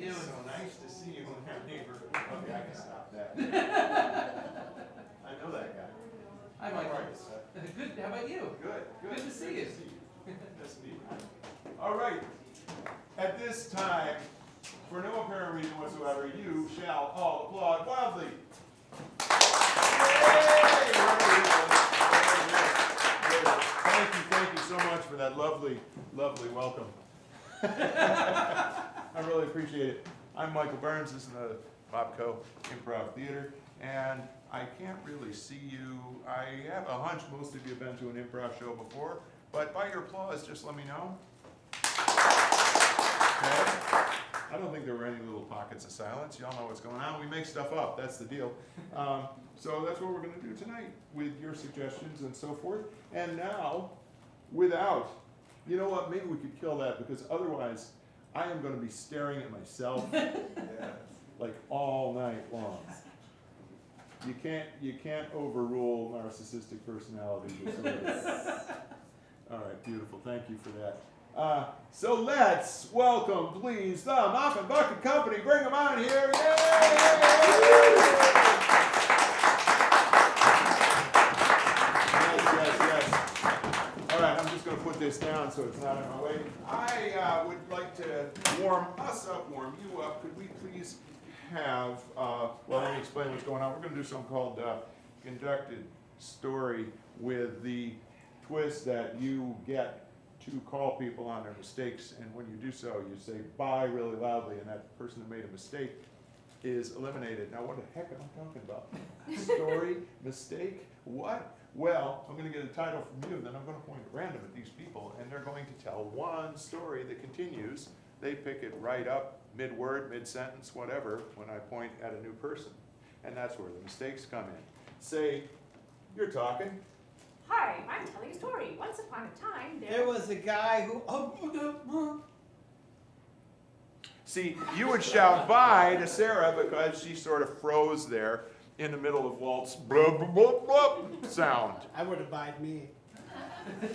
doing? So nice to see you in our neighborhood. Okay, I can stop that. I know that guy. Hi, How Michael. are you, sir? Good. How about you? Good, good. Good to see you. Nice to meet you. All right. At this time, for no apparent reason whatsoever, you shall all applaud wildly. Thank you so much for that lovely welcome. I really appreciate it. I'm Michael Burns. This is the Bobco Improv Theater, and I can't really see you. I have a hunch most of you have been to an improv show before, but by your applause, just let me know. Okay. I don't think there were any little pockets of silence. Y'all know what's going on. We make stuff up. That's the deal. So that's what we're going to do tonight with your suggestions and so forth. And now, without, you know what, maybe we could kill that because otherwise I am going to be staring at myself like all night long. You can't overrule narcissistic personality disorders. All right, beautiful. Thank you for that. So let's welcome, please, the Mop and Bucket Company. Bring them on here. Yay! Yes. All right, I'm just going to put this down so it's not in my way. I would like to warm us up, warm you up. Could we please have, well, let me explain what's going on. We're going to do something called conducted story with the twist that you get to call people on their mistakes, and when you do so, you say bye really loudly, and that person who made a mistake is eliminated. Now, what the heck am I talking about? Story, mistake, what? Well, I'm going to get a title from you, then I'm going to point at random at these people, and they're going to tell one story that continues. They pick it right up, mid-word, mid-sentence, whatever, when I point at a new person. And that's where the mistakes come in. Say, you're talking. Hi, I'm telling a story. Once upon a time, There was a guy who. See, you would shout bye to Sarah because she sort of froze there in the middle of Walt's blub, blub, blub, blub sound. I would have buyed me.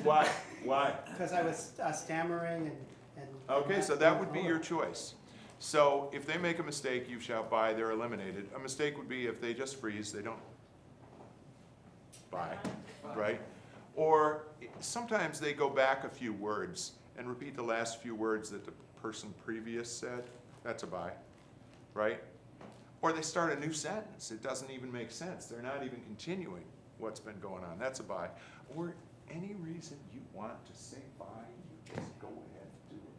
Why? Why? Because I was stammering and. Okay, so that would be your choice. So if they make a mistake, you shout bye, they're eliminated. A mistake would be if they just freeze, they don't bye, right? Or sometimes they go back a few words and repeat the last few words that the person previous said. That's a bye, right? Or they start a new sentence. It doesn't even make sense. They're not even continuing what's been going on. That's a bye. Or any reason you want to say bye, you just go ahead and do it.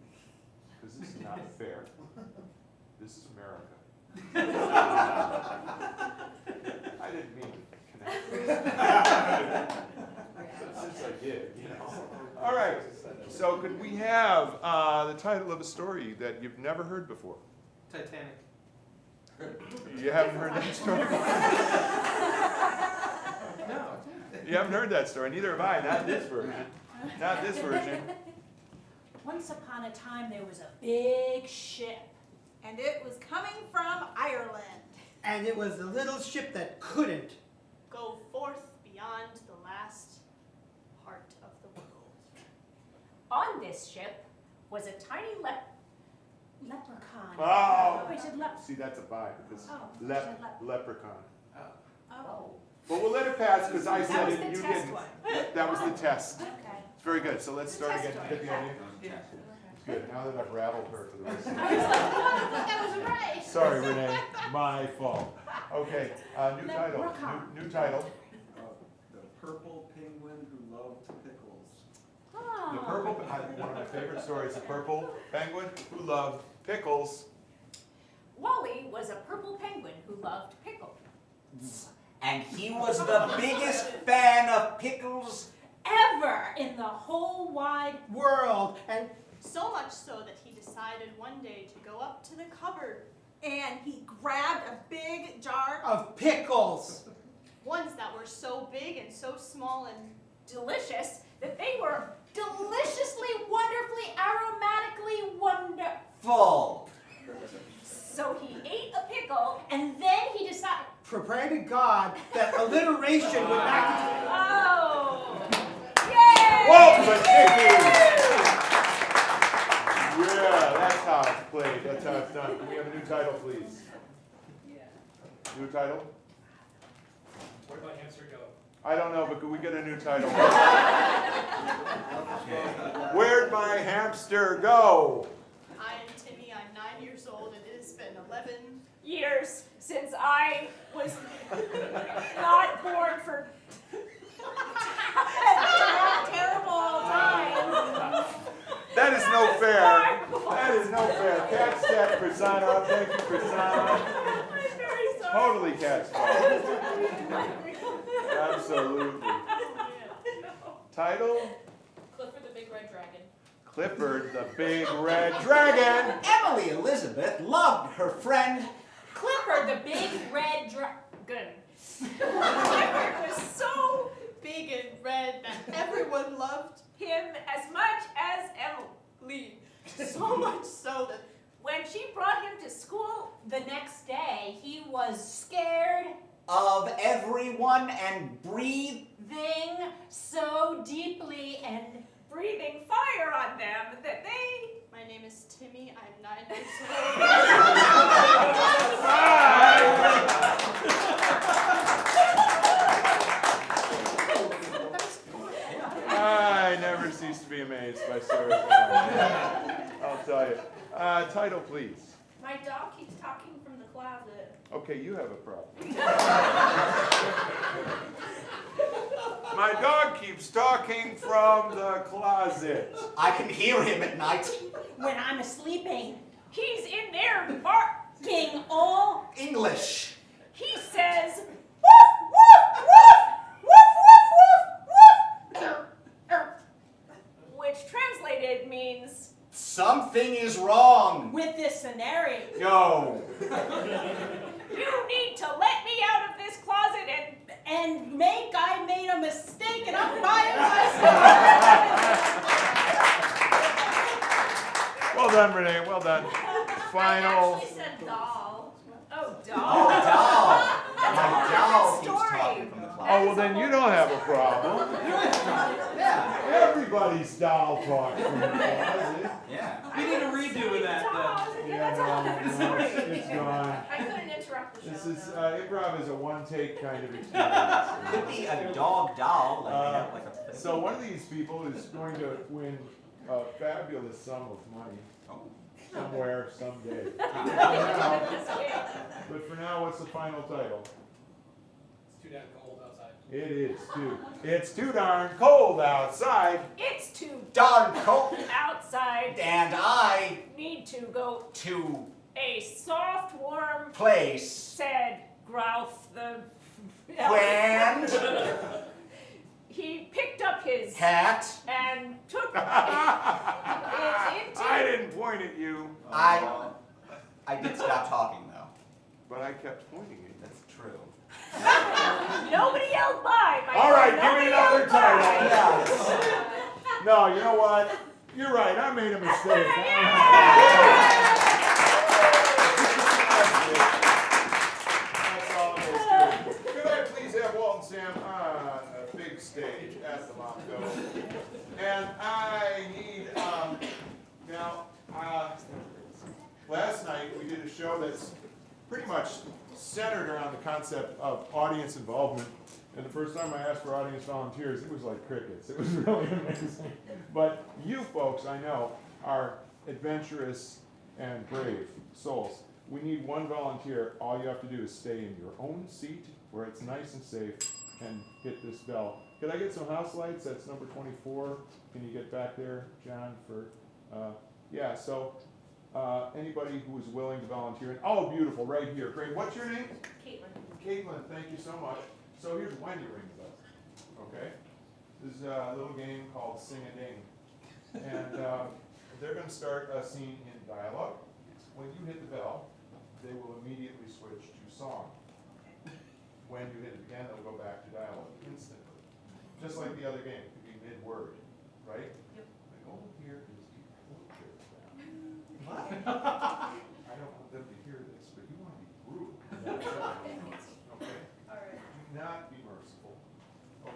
Because this is not fair. This is America. I didn't mean to connect. Since I did, you know. All right. So could we have the title of a story that you've never heard before? Titanic. You haven't heard that story? No. You haven't heard that story. Neither have I. Not this version. Not this version. once upon a time there was a big ship. And it was coming from Ireland. And it was the little ship that couldn't. Go forth beyond the last part of the world. On this ship was a tiny leprechaun. Oh. I said See, that's a bye because Oh, I said leprechaun. Oh. But we'll let it pass because I That said was it the and you test didn't. one. That was the test. Okay. It's very good. So let's start Test again. one. Get the idea? Yeah. Good. Now that I've rattled her for the rest of the I was like, oh, but that was right. Sorry, Renee. My fault. Okay. New title. Leprechaun. New title. The purple penguin who loved pickles. The purple. One of my favorite stories. The purple penguin who loved pickles. Wally was a purple penguin who loved pickles. And he was the biggest fan of pickles. Ever in the whole wide World. And So much so that he decided one day to go up to the cupboard and he grabbed a big jar of pickles. ones that were so big and so small and delicious that they were deliciously, wonderfully, aromatically wonderful. Full. So he ate a pickle and then he decided, Pray to God that alliteration would not. oh, yay! Whoa, but Nikki! Yeah, that's how played. That's how it's done. Can we have a new title, please? New title? Where'd my hamster go? I don't know, but could we get a new title? Where'd my hamster go? I am Timmy, I'm 9 years old, and it has been 11 Years since I was not born for terrible times. That is no fair. That is no fair. Cat set persona. Thank you, persona. I'm very sorry. Totally cat's fault. Absolutely. Title? Clifford the Big Red Dragon. Clifford the Big Red Dragon. Emily Elizabeth loved her friend. Clifford the Big Red Dragon. Clifford was so big and red that everyone loved Him as much as Emily. so much so that When she brought him to school the next day, he was scared, Of everyone and breathed. breathing so deeply and breathing fire on them that they... my name is Timmy, I'm 9 years old. I never cease to be amazed by Sarah's mind. I'll tell you. Title, please. My dog keeps talking from the closet. Okay, you have a problem. My dog keeps talking from the closet. I can hear him at night. When I'm sleeping, he's in there barking all... English. He says, woof, woof, woof, woof, woof, woof, woof, which translated means, Something is wrong. with this scenario, No. you need to let me out of this closet and make I made a mistake and I'm buying myself. Well done, Renee. Well done. Final. I actually said doll. Oh, Oh, dog. doll. That's My a whole doll different keeps story. talking from the closet. Oh, well, then you don't have a problem. Yeah. Everybody's doll talk from the closet. Yeah. We need a redo of that, Dog. Yeah, That's a whole different no, story. it's gone. I couldn't interrupt the show. This is, though. improv is a one-take kind of experience. Could be a dog doll. Like they have like a So one of these people is going to win a fabulous sum of money somewhere, someday. But for now, what's the final title? It's too damn cold outside. It is too. It's too darn cold outside. It's too darn cold. outside. And I Need to go to a soft, warm, place said Growth the... when He picked up his hat and took it into... I didn't point at you, I did stop talking though. but I kept pointing at you. That's true. Nobody yelled by, my All right, friend. give me Nobody another yelled title. by. No, you know what? You're right. I made a mistake. That's all there is to it. Could I please have Walt and Sam on a big stage at the Mopco? And I need, now, last night we did a show that's pretty much centered around the concept of audience involvement. And the first time I asked for audience volunteers, it was like crickets. It was really amazing. But you folks, I know, are adventurous and brave souls. We need one volunteer. All you have to do is stay in your own seat where it's nice and safe and hit this bell. Could I get some house lights? That's number 24. Can you get back there, John, for, yeah, so anybody who is willing to volunteer. And, oh, beautiful, right here. Great. What's your name? Caitlin. Caitlin, thank you so much. So here's Wendy ring the bell, okay? This is a little game called Sing a Ding. And they're gonna start a scene in dialogue. When you hit the bell, they will immediately switch to song. When you hit it again, they'll go back to dialogue instantly. Just like the other game, it could be mid-word, right? Yep. Like, oh, here is the culture. What? I don't want them to hear this, but you wanna be brutal. Okay? Alright. Do not be merciful.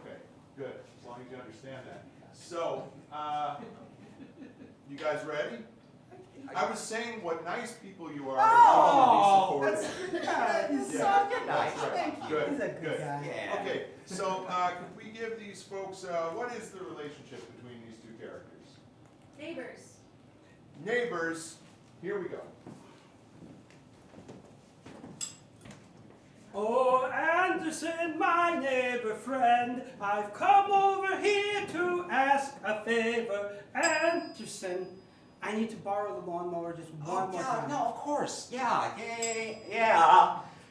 Okay, good, as long as you understand that. So, you guys ready? I was saying what nice people you are. Oh, and that's community nice. Yeah, You're nice. that's right. Thank you. Good, He's a good guy. Yeah. Okay, so could we give these folks, what is the relationship between these two characters? Neighbors. Neighbors, here we go. Oh, Anderson, my neighbor friend, I've come over here to ask a favor. Anderson, I need to borrow the lawnmower just one more yeah, time. no, of course. Yeah.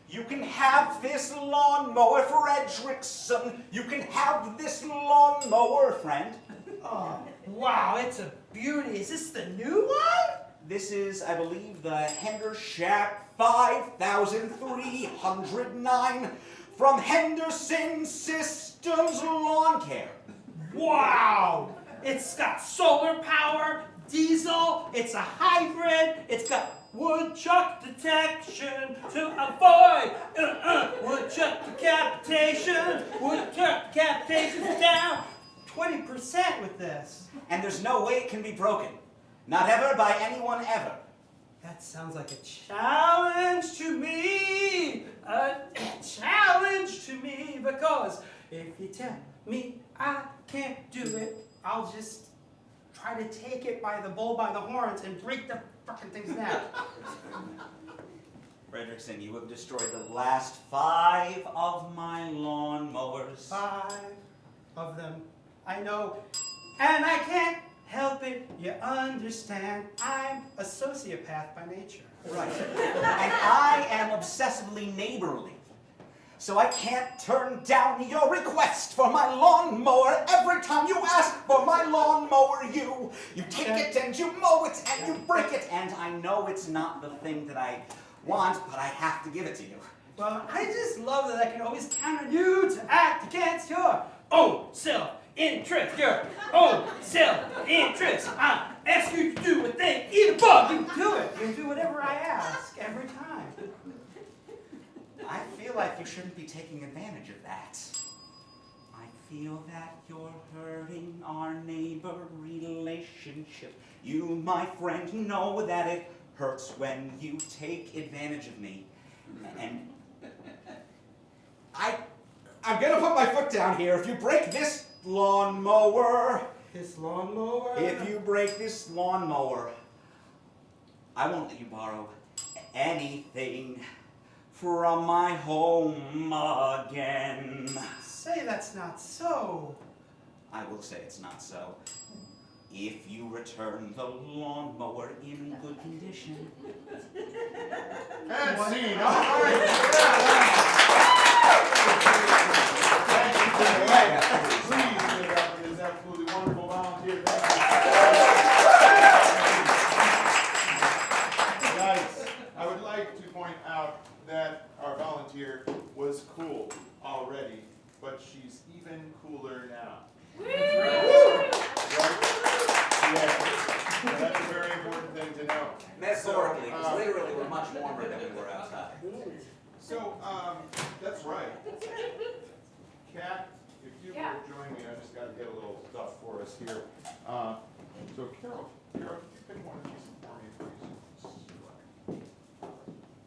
You can have this lawnmower, Fredrickson. You can have this lawnmower, friend. Oh, wow, it's a beauty. Is this the new one? This is, I believe, the Hendershot 5309 from Henderson Systems Lawn Care. Wow! It's got solar power, diesel, it's a hybrid, it's got woodchuck detection to avoid woodchuck decapitation. Woodchuck decapitation is down 20% with this. And there's no way it can be broken. Not ever by anyone ever. That sounds like a challenge to me. A challenge to me, because if you tell me I can't do it, I'll just try to take it by the bull by the horns and break the fucking thing's neck. Fredrickson, you have destroyed the last 5 of my lawnmowers. 5 of them, I know, and I can't help it, you understand. I'm a sociopath by nature. Right. And I am obsessively neighborly. So I can't turn down your request for my lawnmower. Every time you ask for my lawnmower, you take it and you mow it and you break it. And I know it's not the thing that I want, but I have to give it to you. Well, I just love that I can always count on you to act against your own self-interest. Your own self-interest. I ask you to do a thing, eat a bug, you do it. You do whatever I ask every time. I feel like you shouldn't be taking advantage of that. I feel that you're hurting our neighbor relationship. You, my friend, know that it hurts when you take advantage of me. And I'm gonna put my foot down here. If you break this lawnmower, This lawnmower? if you break this lawnmower, I won't let you borrow anything from my home again. Say that's not so. I will say it's not so. If you return the lawnmower in good condition. And scene, all right. Thank you for that. Please give it up for this absolutely wonderful volunteer. Thank you. Guys, I would like to point out that our volunteer was cool already, but she's even cooler now. Right? Yeah. That's a very important thing to know. Metaphorically, because literally we're much warmer than we were outside. So, that's right. Kat, if you Yeah. will join me, I just gotta get a little stuff for us here. So Carol, could you pick one of these for me, please?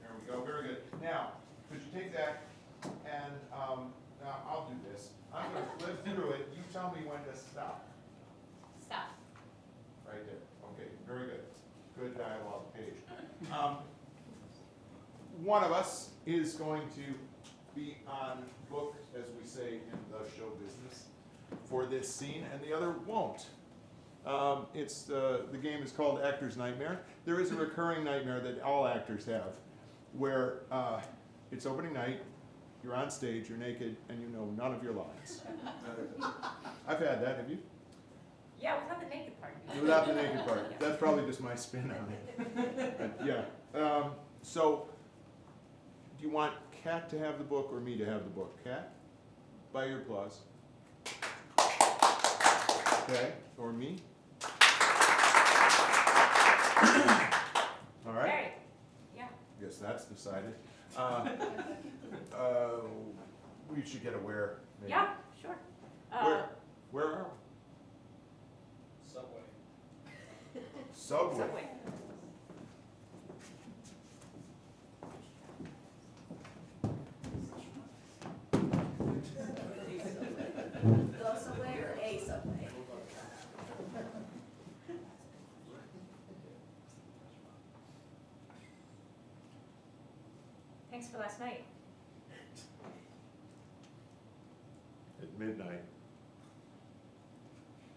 There we go, very good. Now, could you take that and, now I'll do this. I'm gonna flip through it, you tell me when to stop. Stop. Right there, okay, very good. Good dialogue page. One of us is going to be on book, as we say in the show business, for this scene, and the other won't. The game is called Actor's Nightmare. There is a recurring nightmare that all actors have, where it's opening night, you're on stage, you're naked, and you know none of your lines. I've had that, have you? Yeah, without the naked part. Without the naked part. That's probably just my spin on it. But, yeah. So, do you want Kat to have the book or me to have the book? Kat? By your applause. Okay, or me? All right. Right. Yeah. Guess that's decided. We should get a where, maybe. Yeah, sure. Where are we? Subway. Subway. Subway. Thanks for last night. At midnight.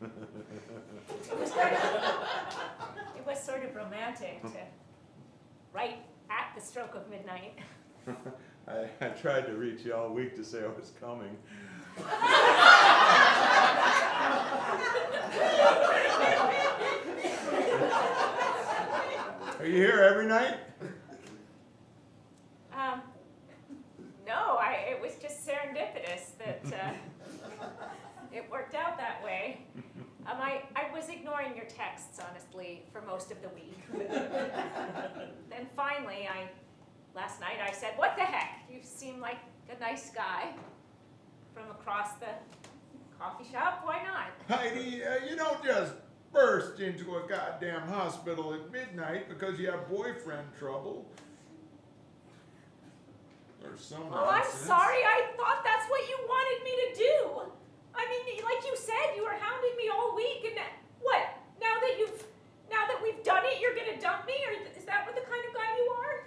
It was sort of romantic to write at the stroke of midnight. I tried to reach you all week to say I was coming. Are you here every night? No, it was just serendipitous that it worked out that way. I was ignoring your texts, honestly, for most of the week. Then finally, last night I said, what the heck? You seem like a nice guy from across the coffee shop. Why not? Heidi, you don't just burst into a goddamn hospital at midnight because you have boyfriend trouble. Or some Oh, I'm nonsense. sorry. I thought that's what you wanted me to do. I mean, like you said, you were hounding me all week, and what? Now that we've done it, you're gonna dump me, or is that what the kind of guy you are?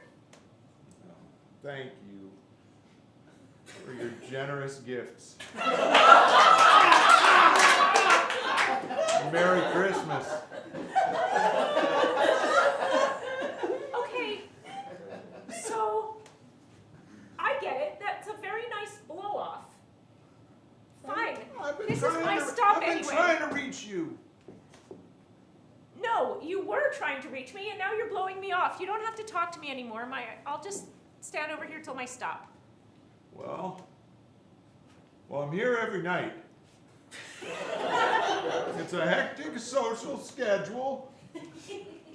Thank you for your generous gifts. Merry Christmas. Okay, so I get it. That's a very nice blow-off. Fine. This is my stop I've been anyway. trying to reach you. No, you were trying to reach me, and now you're blowing me off. You don't have to talk to me anymore. I'll just stand over here till my stop. Well, I'm here every night. It's a hectic social schedule.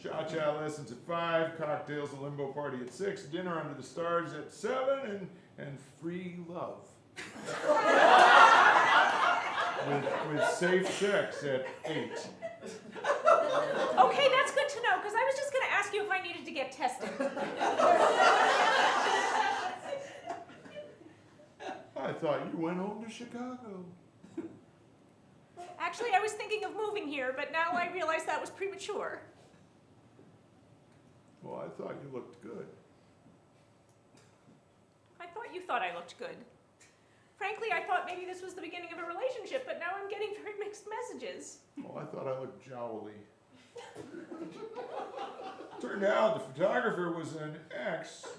Cha-cha lessons at 5, cocktails, a limbo party at 6, dinner under the stars at 7, and free love. with safe sex at 8. Okay, that's good to know, because I was just going to ask you if I needed to get tested. I thought you went home to Chicago. Actually, I was thinking of moving here, but now I realize that was premature. Well, I thought you looked good. I thought you thought I looked good. Frankly, I thought maybe this was the beginning of a relationship, but now I'm getting very mixed messages. Well, I thought I looked jowly. Turned out the photographer was an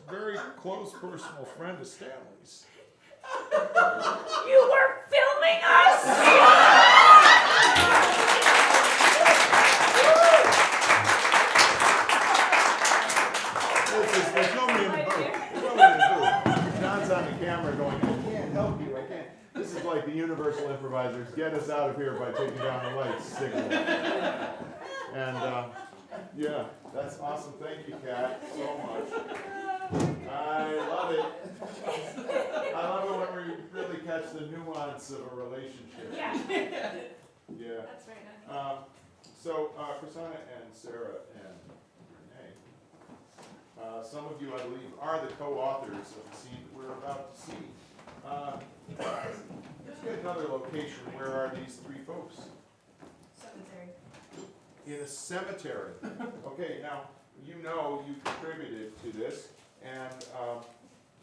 very close personal friend of Stanley's. You were filming us? There's nobody in the booth. There's nobody in the booth. John's on the camera going, I can't help you, I can't. This is like the Universal Improvisers. Get us out of here by taking down the lights signal. And, yeah, that's awesome. Thank you, Kat, so much. I love it. I love it when we really catch the nuance of a relationship. Yeah. Yeah. That's very nice. So, Prasanna and Sarah and Renee, some of you, I believe, are the co-authors of the scene that we're about to see. Let's get another location. Where are these three folks? Cemetery. In a cemetery. Okay, now, you know you contributed to this, and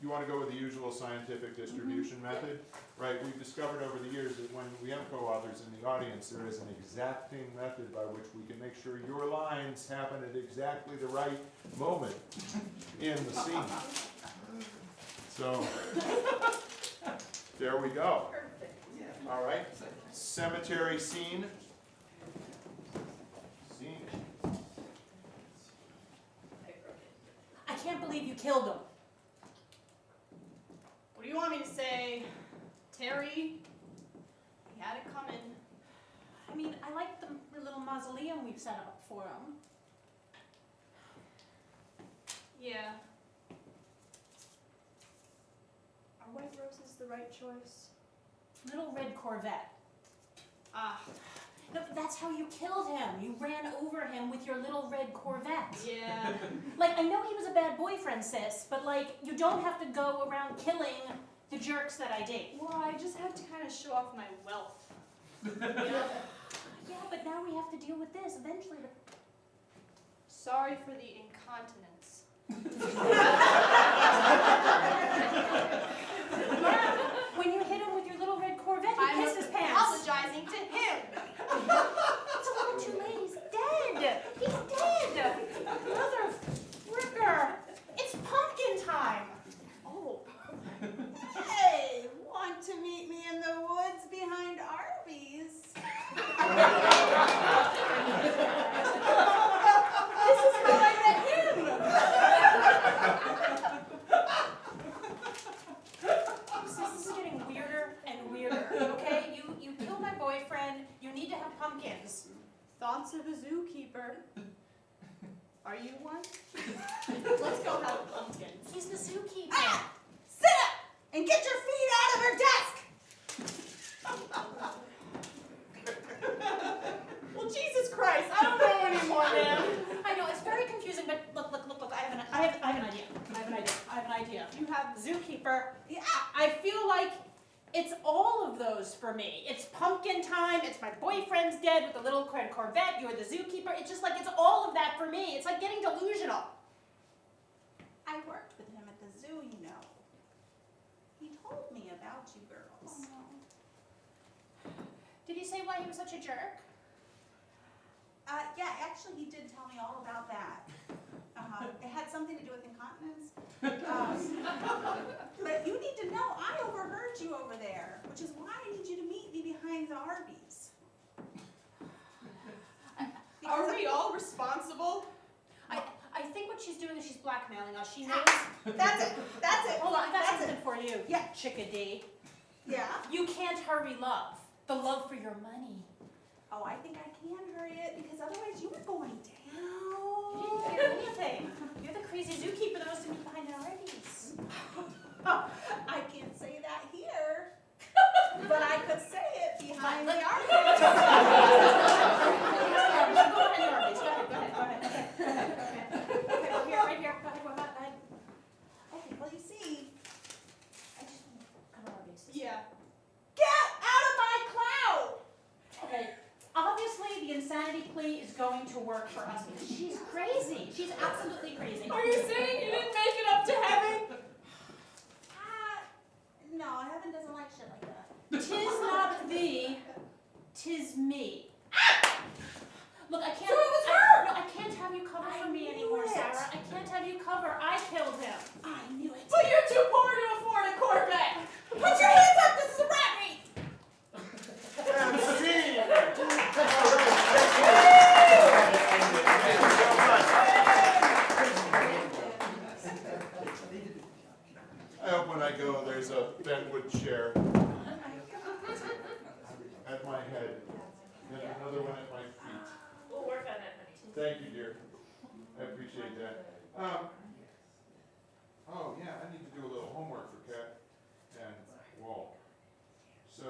you want to go with the usual scientific distribution method, right? We've discovered over the years that when we have co-authors in the audience, there is an exacting method by which we can make sure your lines happen at exactly the right moment in the scene. So, there we go. All right, cemetery scene. I can't believe you killed him. What do you want me to say? Terry, he had it coming. I mean, I like the little mausoleum we've set up for him. Yeah. Are white roses the right choice? Little red Corvette. Ah, No, that's how you killed him. You ran over him with your little red Corvette. yeah. Like, I know he was a bad boyfriend, sis, but like, you don't have to go around killing the jerks that I date. Well, I just had to kind of show off my wealth. Yeah, but now we have to deal with this eventually. Sorry for the incontinence. Are you one? Let's go have a pumpkin. He's the zookeeper. Ah! Sit up and get your feet out of her desk! Well, Jesus Christ, I don't know anymore, man. I know, it's very confusing, but look, I have an idea. I have an idea. You have Zookeeper. Yeah, I feel like it's all of those for me. It's pumpkin time, it's my boyfriend's dead with the little Corvette, you're the zookeeper. It's just like, it's all of that for me. It's like getting delusional. I worked with him at the zoo, you know. He told me about you girls. Did he say why he was such a jerk? Yeah, actually he did tell me all about that. It had something to do with incontinence. But you need to know, I overheard you over there, which is why I need you to meet me behind the Arby's. Are we all responsible? I think what she's doing is she's blackmailing us. She knows. That's it. Hold on, I got That's something it. for you. Yeah. Chickadee. Yeah? You can't hurry love. The love for your money. Oh, I think I can hurry it because otherwise you were going You down. didn't hear anything. You're the crazy zookeeper that wants to meet behind an Arby's. I can't say that here, but I could say it behind the Arby's. Go behind the Arby's. Go ahead. Okay, we're here, right here. Go ahead. Okay, well, you see, I just want to come to Arby's. yeah. Get out of my cloud! Okay, obviously the insanity plea is going to work for us because she's crazy. She's absolutely crazy. Are you saying you didn't make it up to heaven? No, heaven doesn't like shit like that. Tis not thee, tis me. Look, I can't. So it was her! No, I can't have you cover for me I anymore, knew it. Sarah. I can't have you cover. I killed him. I knew it. But you're too poor to afford a Corvette. Put your hands up! This is a rat race! And scene! I hope when I go, there's a bentwood chair at my head, and another one at my feet. We'll work on that, honey. Thank you, dear. I appreciate that. Oh yeah, I need to do a little homework for Kat and Walt. So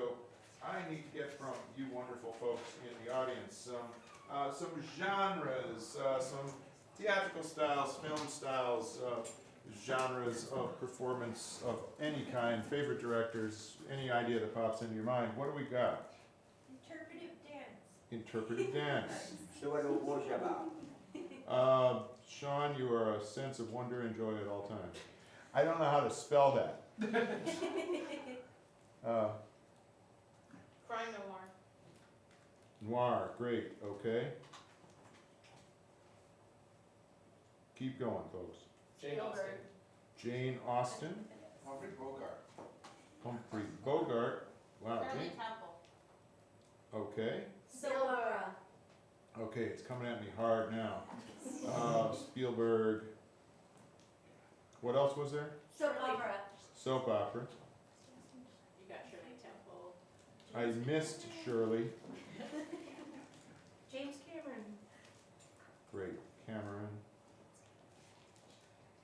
I need to get from you wonderful folks in the audience some genres, some theatrical styles, film styles, genres of performance of any kind, favorite directors, any idea that pops into your mind. What do we got? Interpretive dance. Interpretive dance. So what was it about? Sean, you are a sense of wonder and joy at all times. I don't know how to spell that. Crime noir. Noir, great, okay. Keep going, folks. Jane Austen. Jane Austen, Humphrey Bogart. Humphrey Bogart, wow, Shirley Jane, Temple. okay. Silvera. Okay, it's coming at me hard now. Spielberg. What else was there? Soap opera. Soap opera. You got Shirley Temple. I missed Shirley. James Cameron. Great, Cameron.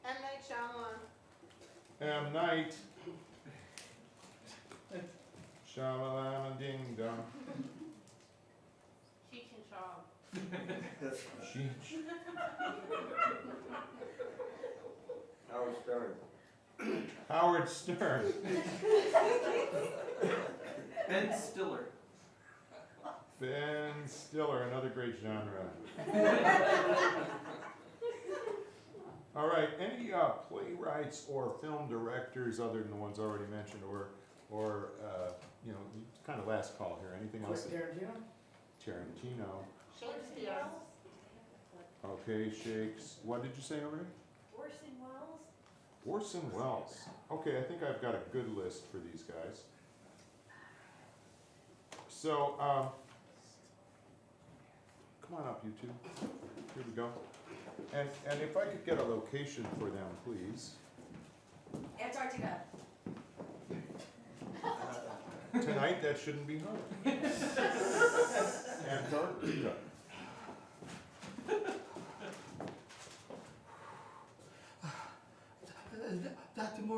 M. Night Shyamalan. M. Night. Shamalama ding dong. Cheech and Chong. Cheech. Howard Stern. Howard Stern. Ben Stiller. Ben Stiller, another great genre. All right, any playwrights or film directors other than the ones already mentioned, or you know, kind of last call here. Anything else? Tarantino? Tarantino. Shakespeare. Okay, Shakes. What did you say over here? Orson Welles. Orson Welles. Okay, I think I've got a good list for these guys. So, come on up, you two. Here we go. And if I could get a location for them, please. Antarctica. Tonight, that shouldn't be hard. Antarctica.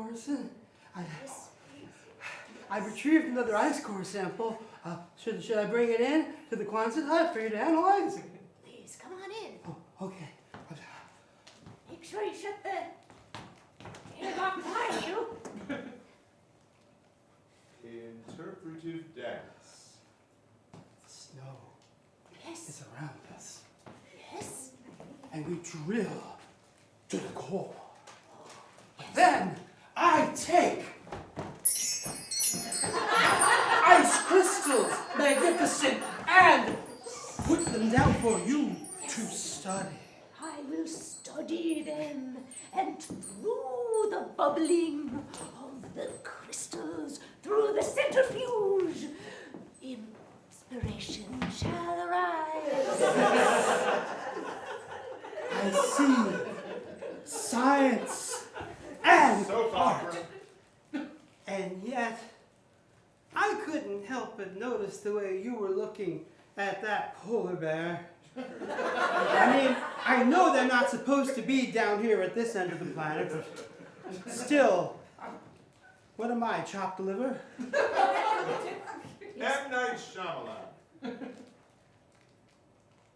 Morrison. I retrieved another ice core sample. Should I bring it in to the Quonset hut for you to analyze? Please, come on in. Oh, okay. Make sure you shut the airlock behind you. Interpretive dance. Snow Yes, is around us, yes. and we drill to the core. Then I take ice crystals, magnificent, and put them down for you to study. I will study them, and through the bubbling of the crystals, through the centrifuge, inspiration shall arise. I see science and So art. far. And yet, I couldn't help but notice the way you were looking at that polar bear. I mean, I know they're not supposed to be down here at this end of the planet, but still, what am I, chopped liver? M. Night Shyamalan.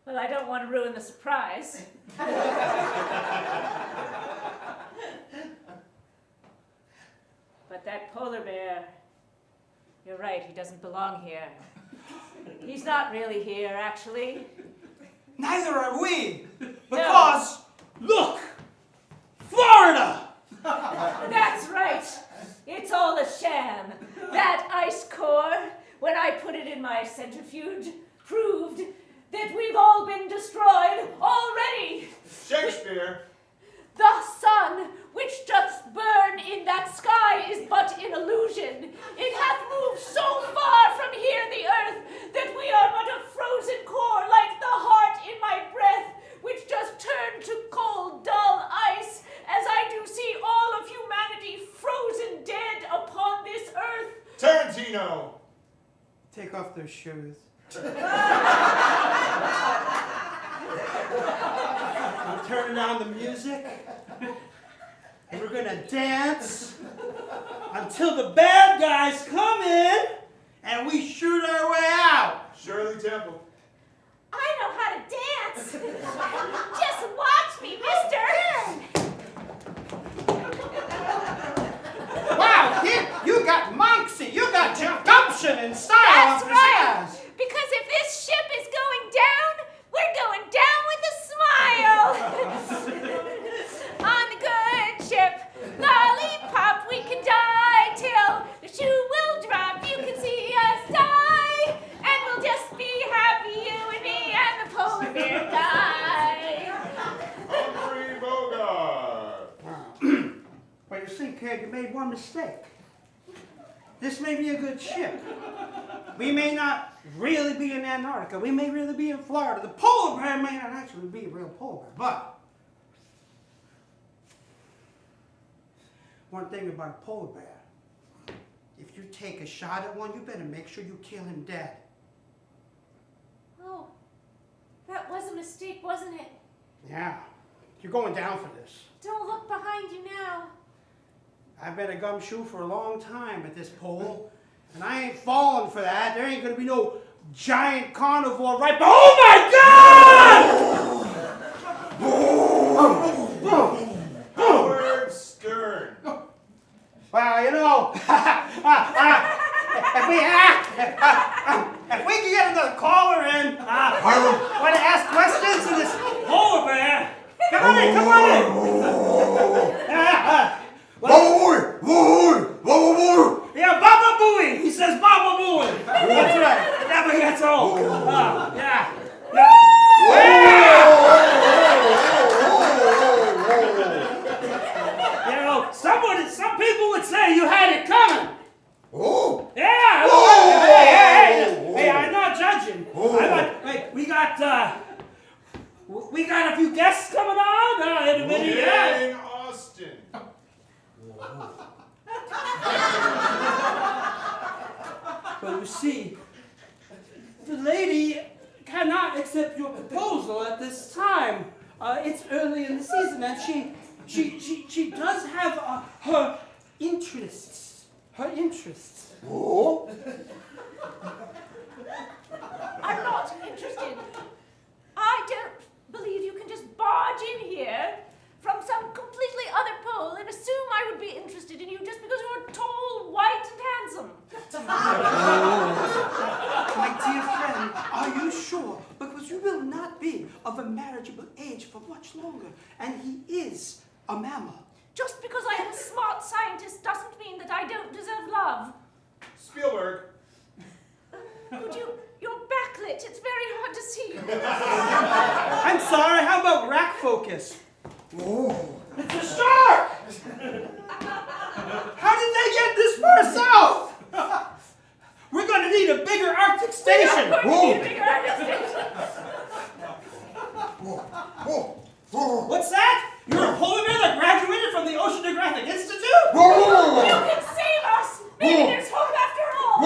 Well, I don't want to ruin the surprise. But that polar bear, you're right, he doesn't belong here. He's not really here, actually. Neither are we, because, look, Florida! That's right. It's all a sham. That ice core, when I put it in my centrifuge, proved that we've all been destroyed already. Shakespeare. The sun, which doth burn in that sky, is but an illusion. It hath moved so far from here, the earth, that we are but a frozen core, like the heart in my breath, which just turned to cold, dull ice, as I do see all of humanity frozen dead upon this earth. Tarantino. Take off their shoes. I'm turning on the music, and we're gonna dance until the bad guys come in and we shoot our way out. Shirley Temple. I know how to dance. Just watch me, mister. Wow, kid, you got moxie, you got gumption and style. That's right. Because if this ship is going down, we're going down with a smile. On the good ship, lollipop, we can die till the shoe will drop. You can see us die, and we'll just be happy, you and me, and the polar bear die. Humphrey Bogart. Well, you see, kid, you made one mistake. This may be a good ship. We may not really be in Antarctica. We may really be in Florida. The polar bear may not actually be a real polar bear, but one thing about a polar bear, if you take a shot at one, you better make sure you kill him dead. Oh, that was a mistake, wasn't it? Yeah, you're going down for this. Don't look behind you now. I've been a gumshoe for a long time at this pole, and I ain't falling for that. There ain't gonna be no giant carnivore right. Oh my God! Howard Stern. Well, you know, if we can get another caller in, want to ask questions to this polar bear? Come on in, come on in. Yeah, Baba Booey. He says Baba Booey. That's right. Never gets old. Yeah. You know, some people would say you had it coming. Oh. Yeah. Hey, I'm not judging. Hey, we got a few guests coming on in a minute. Yeah. Jane Austen. But you see, the lady cannot accept your proposal at this time. It's early in the season, and she does have her interests. Her interests. Oh? I'm not interested. I don't believe you can just barge in here from some completely other pole and assume I would be interested in you just because you're tall, white, and handsome. My dear friend, are you sure? Because you will not be of a marriageable age for much longer, and he is a mammal. Just because I am a smart scientist doesn't mean that I don't deserve love. Spielberg. Could you? You're backlit. It's very hard to see you. I'm sorry, how about rack focus? Oh, it's a shark! How did they get this far south? We're going to need a bigger Arctic station. We're going to need a bigger Arctic station. What's that? You're a polar bear that graduated from the Oceanographic Institute? You can save us. Maybe there's hope after all.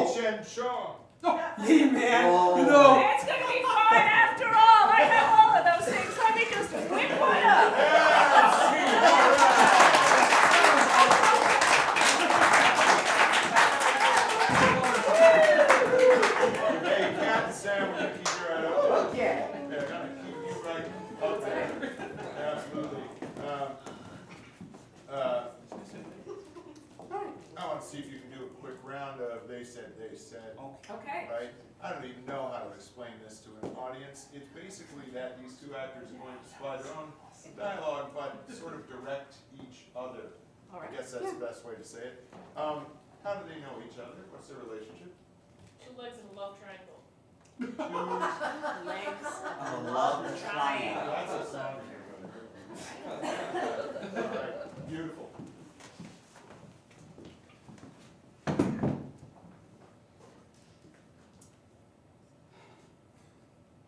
Cheech and Chong. Hey, man, you know. It's going to be fine after all. I have all of those things. Let me just whip one up. Hey, Captain Sam, will you keep your head up? Okay. Yeah, gotta keep you right up there. Absolutely. I want to see if you can do a quick round of they said, Okay. right? I don't even know how to explain this to an audience. It's basically that these two actors are going to supply their own dialogue, but sort of direct each other. All right. I guess that's the best way to say it. How do they know each other? What's their relationship? 2 legs in a love triangle. Legs. A love triangle. That's a song here, buddy. All right, beautiful.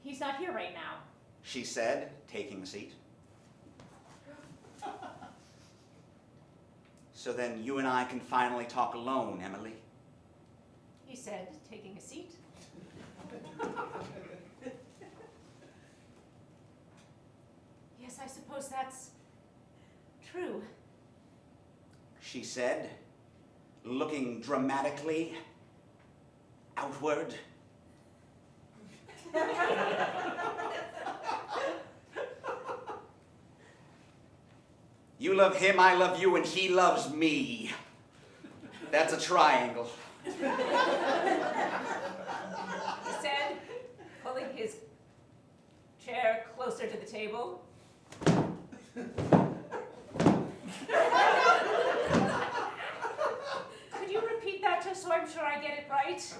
He's not here right now. She said, taking a seat. So then you and I can finally talk alone, Emily. He said, taking a seat. Yes, I suppose that's true. She said, looking dramatically outward. You love him, I love you, and he loves me. That's a triangle. He said, pulling his chair closer to the table. Could you repeat that just so I'm sure I get it right?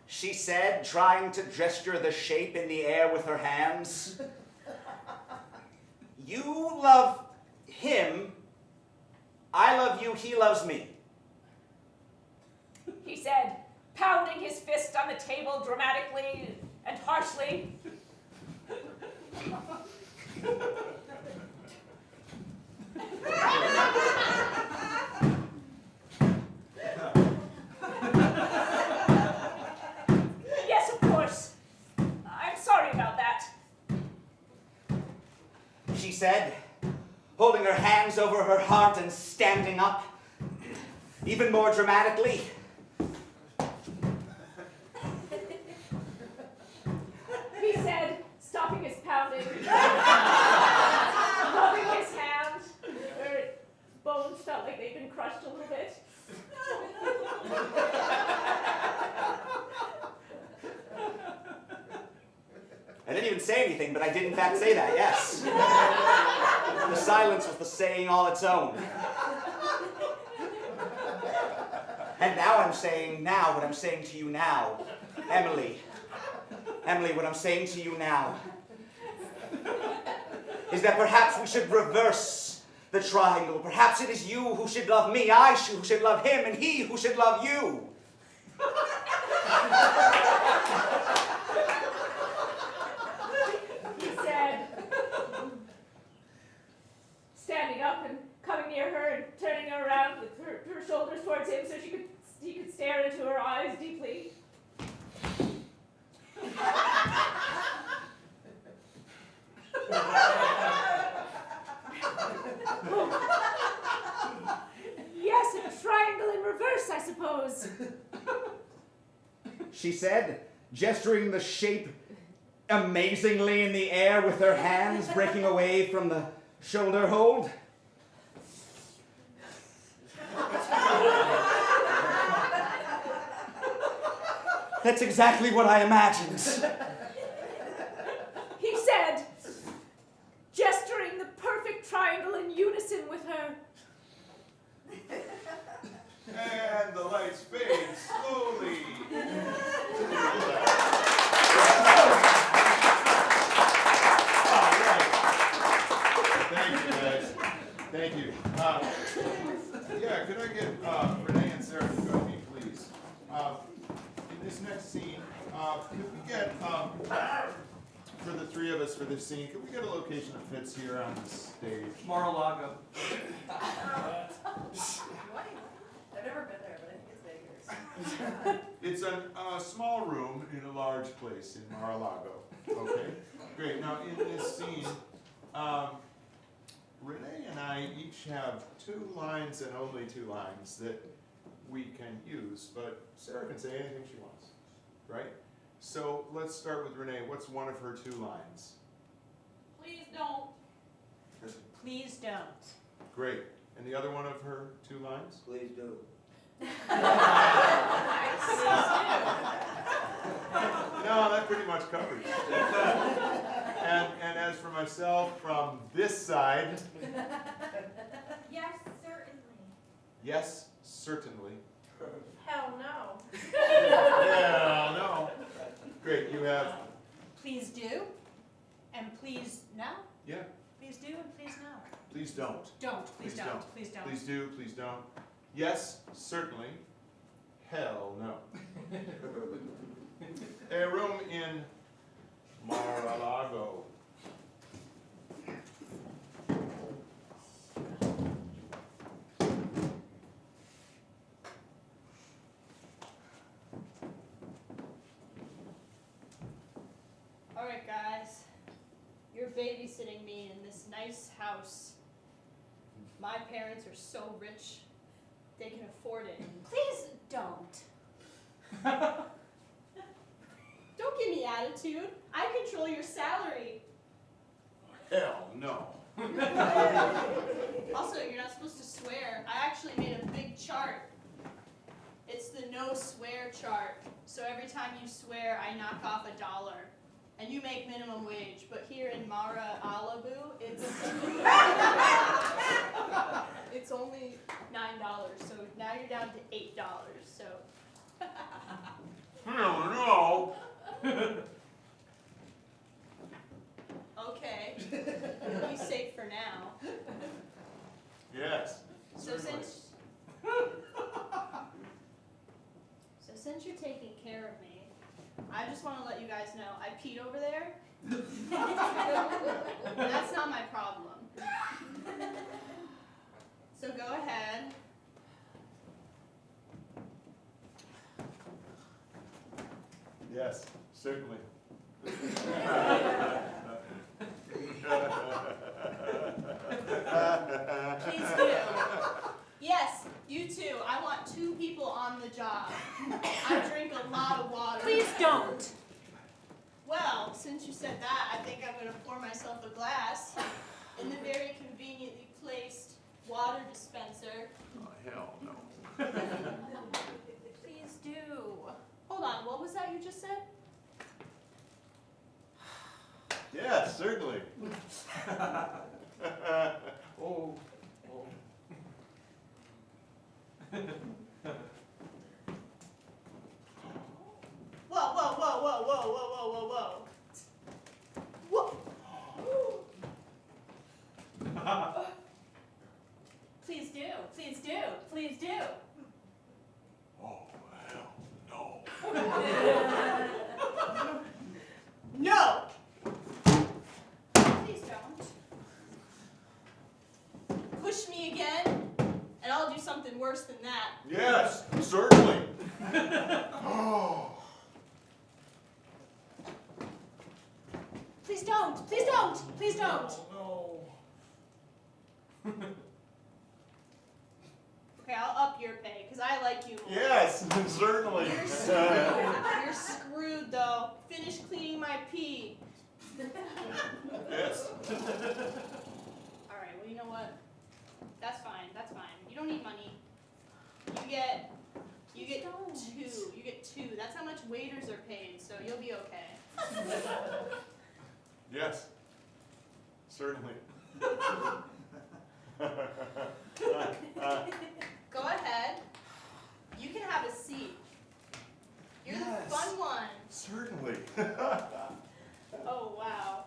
She said, trying to gesture the shape in the air with her hands. You love him, I love you, he loves me. He said, pounding his fist on the table dramatically and harshly. Yes, of course. I'm sorry about that. She said, holding her hands over her heart and standing up, even more dramatically. He said, stopping his pounding, rubbing his hand. Her bones felt like they'd been crushed a little bit. I didn't even say anything, but I did in fact say that, yes. The silence was the saying all its own. And now I'm saying now what I'm saying to you now. Emily, what I'm saying to you now is that perhaps we should reverse the triangle. Perhaps it is you who should love me, I who should love him, and he who should love you. He said, standing up and coming near her and turning her around with her shoulders towards him so he could stare into her eyes deeply. she said, gesturing the shape amazingly in the air with her hands breaking away from the shoulder hold. That's exactly what I imagined. He said, gesturing the perfect triangle in unison with her. And the lights fade slowly. All right. Thank you, guys. Thank you. Yeah, could I get Renee and Sarah to join me, please? In this next scene, could we get, for the three of us for this scene, could we get a location that fits here on the stage? Mar-a-Lago. I've never been there, but I think it's Vegas. It's a small room in a large place in Mar-a-Lago. Okay, great. Now in this scene, Renee and I each have 2 lines and only 2 lines that we can use, but Sarah can say anything she wants, right? So let's start with Renee. What's one of her 2 lines? Please don't. Please don't. Great. And the other one of her 2 lines? Please do. No, that pretty much covers it. And as for myself, from this side, Yes, certainly. yes, certainly. Hell no. Yeah, no. Great, you have, Please do, and please no. yeah, Please do and please no. please don't. Don't. Please Please don't. don't. Please don't. Please do, please don't. Yes, certainly. Hell no. A room in Mar-a-Lago. All right, guys. You're babysitting me in this nice house. My parents are so rich, they can afford it. Please don't. Don't give me attitude. I control your salary. Hell no. Also, you're not supposed to swear. I actually made a big chart. It's the no swear chart. So every time you swear, I knock off $1. And you make minimum wage, but here in Mar-a-Lago, it's only $9. So now you're down to $8. So Hell no. okay, be safe for now. Yes, So certainly. since you're taking care of me, I just want to let you guys know I peed over there. That's not my problem. So go ahead. Yes, certainly. Please do. Yes, you too. I want 2 people on the job. I drink a lot of water. Please don't. Well, since you said that, I think I'm going to pour myself a glass in the very conveniently placed water dispenser. Oh, hell no. Please do. Hold on, what was that you just said? Yes, certainly. Oh. Whoa, whoa, whoa, whoa, whoa, whoa, whoa, whoa, whoa. Whoa. Please do, please do, please do. Oh, hell no. No! Please don't. Push me again, and I'll do something worse than that. Yes, certainly. Oh. Please don't. Please don't. Please don't. No. Okay, I'll up your pay, because I like you more. Yes, certainly. You're finish cleaning my pee. Yes. Alright, well, you know what? That's fine, that's fine. You don't need money. You get two. You get two. That's how much waiters are paid, so you'll be okay. Yes. Certainly. Go ahead. You can have a seat. You're Yes. the fun one. Certainly. Oh, wow.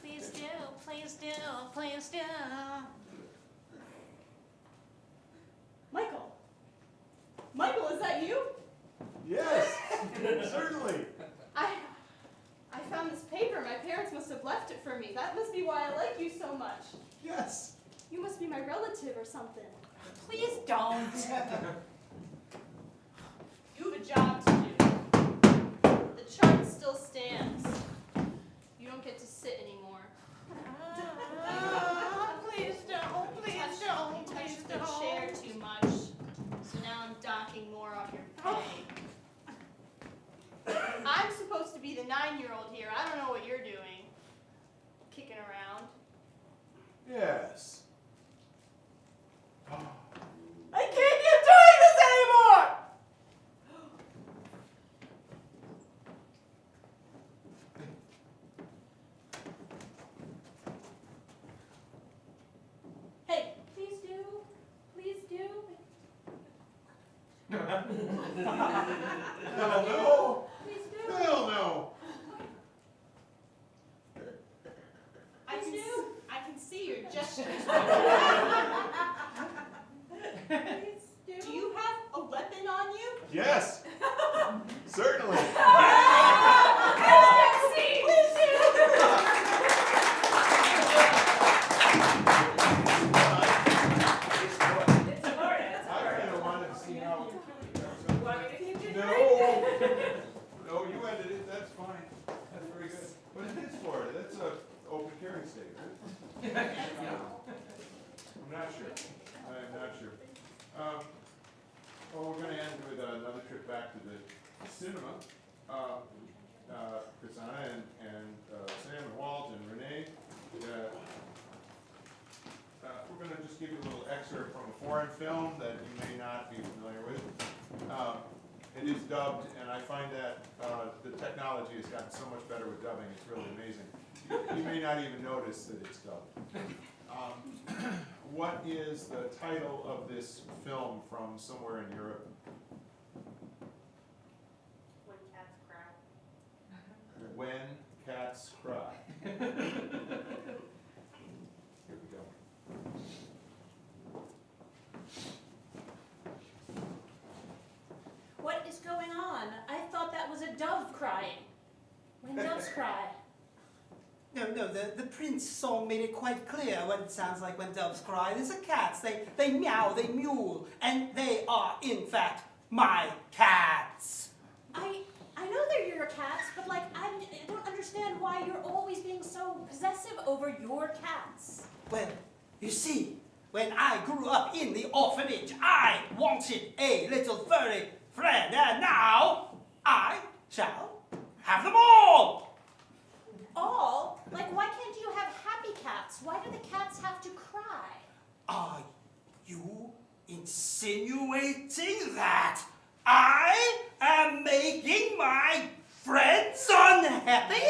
Please do, please do, please do. Michael. Michael, is that you? Yes. Certainly. I found this paper. My parents must have left it for me. That must be why I like you so much. Yes. You must be my relative or something. Please don't. You have a job to do. The chart still stands. You don't get to sit anymore. Please don't, please You don't, please touched the don't. chair too much, so now I'm docking more off your pay. I'm supposed to be the 9-year-old here. I don't know what you're doing. Kicking around. Yes. I can't keep doing this anymore! Hey, please do. Please do. Hell no. Please do. Hell no. I can see your gestures. Do you have a weapon on you? Yes. Certainly. I kind of wanted to see how. No, you ended it. That's fine. That's very good. What is this for? That's a open carry state, right? I'm not sure. I'm not sure. Well, we're going to end with another trip back to the cinema. Chrisana and Sam and Walt and Renee. We're going to just give you a little excerpt from a foreign film that you may not be familiar with. It is dubbed, and I find that the technology has gotten so much better with dubbing, it's really amazing. You may not even notice that it's dubbed. What is the title of this film from somewhere in Europe? When cats cry. When Cats Cry. Here we go. What is going on? I thought that was a dove crying. When doves cry. No, the Prince song made it quite clear what it sounds like when doves cry. These are cats. They meow, they mewl, and they are, in fact, my cats. I know they're your cats, but like I don't understand why you're always being so possessive over your cats. Well, you see, when I grew up in the orphanage, I wanted a little furry friend, and now I shall have them all. All? Like why can't you have happy cats? Why do the cats have to cry? Are you insinuating that I am making my friends unhappy?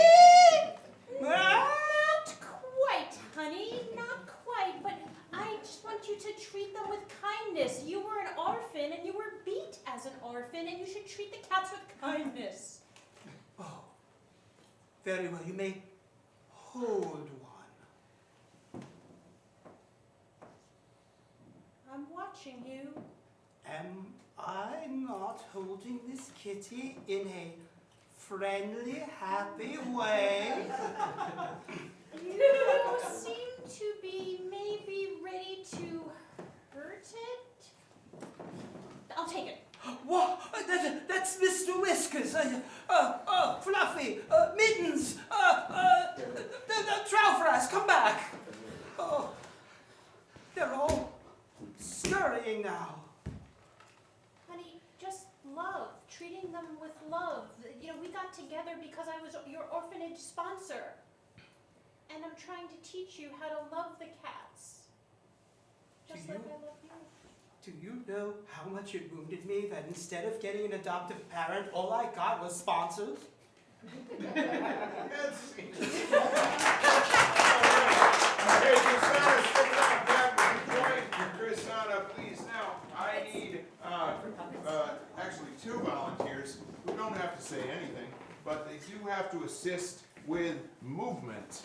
Not quite, honey, not quite, but I just want you to treat them with kindness. You were an orphan and you were beat as an orphan and you should treat the cats with kindness. Oh, very well, you may hold one. I'm watching you. Am I not holding this kitty in a friendly, happy way? You seem to be maybe ready to hurt it. I'll take it. What? That's Mr. Whiskers, Fluffy, Mittens, the Trowfries, come back. Oh, they're all scurrying now. Honey, just love. Treating them with love. You know, we got together because I was your orphanage sponsor. And I'm trying to teach you how to love the cats. Just like I love you. Do you know how much it wounded me that instead of getting an adoptive parent, all I got was sponsors? Yes. Hey, Chrisana, stick around back with the point. Chrisana, please. Now, I need actually 2 volunteers who don't have to say anything, but they do have to assist with movement.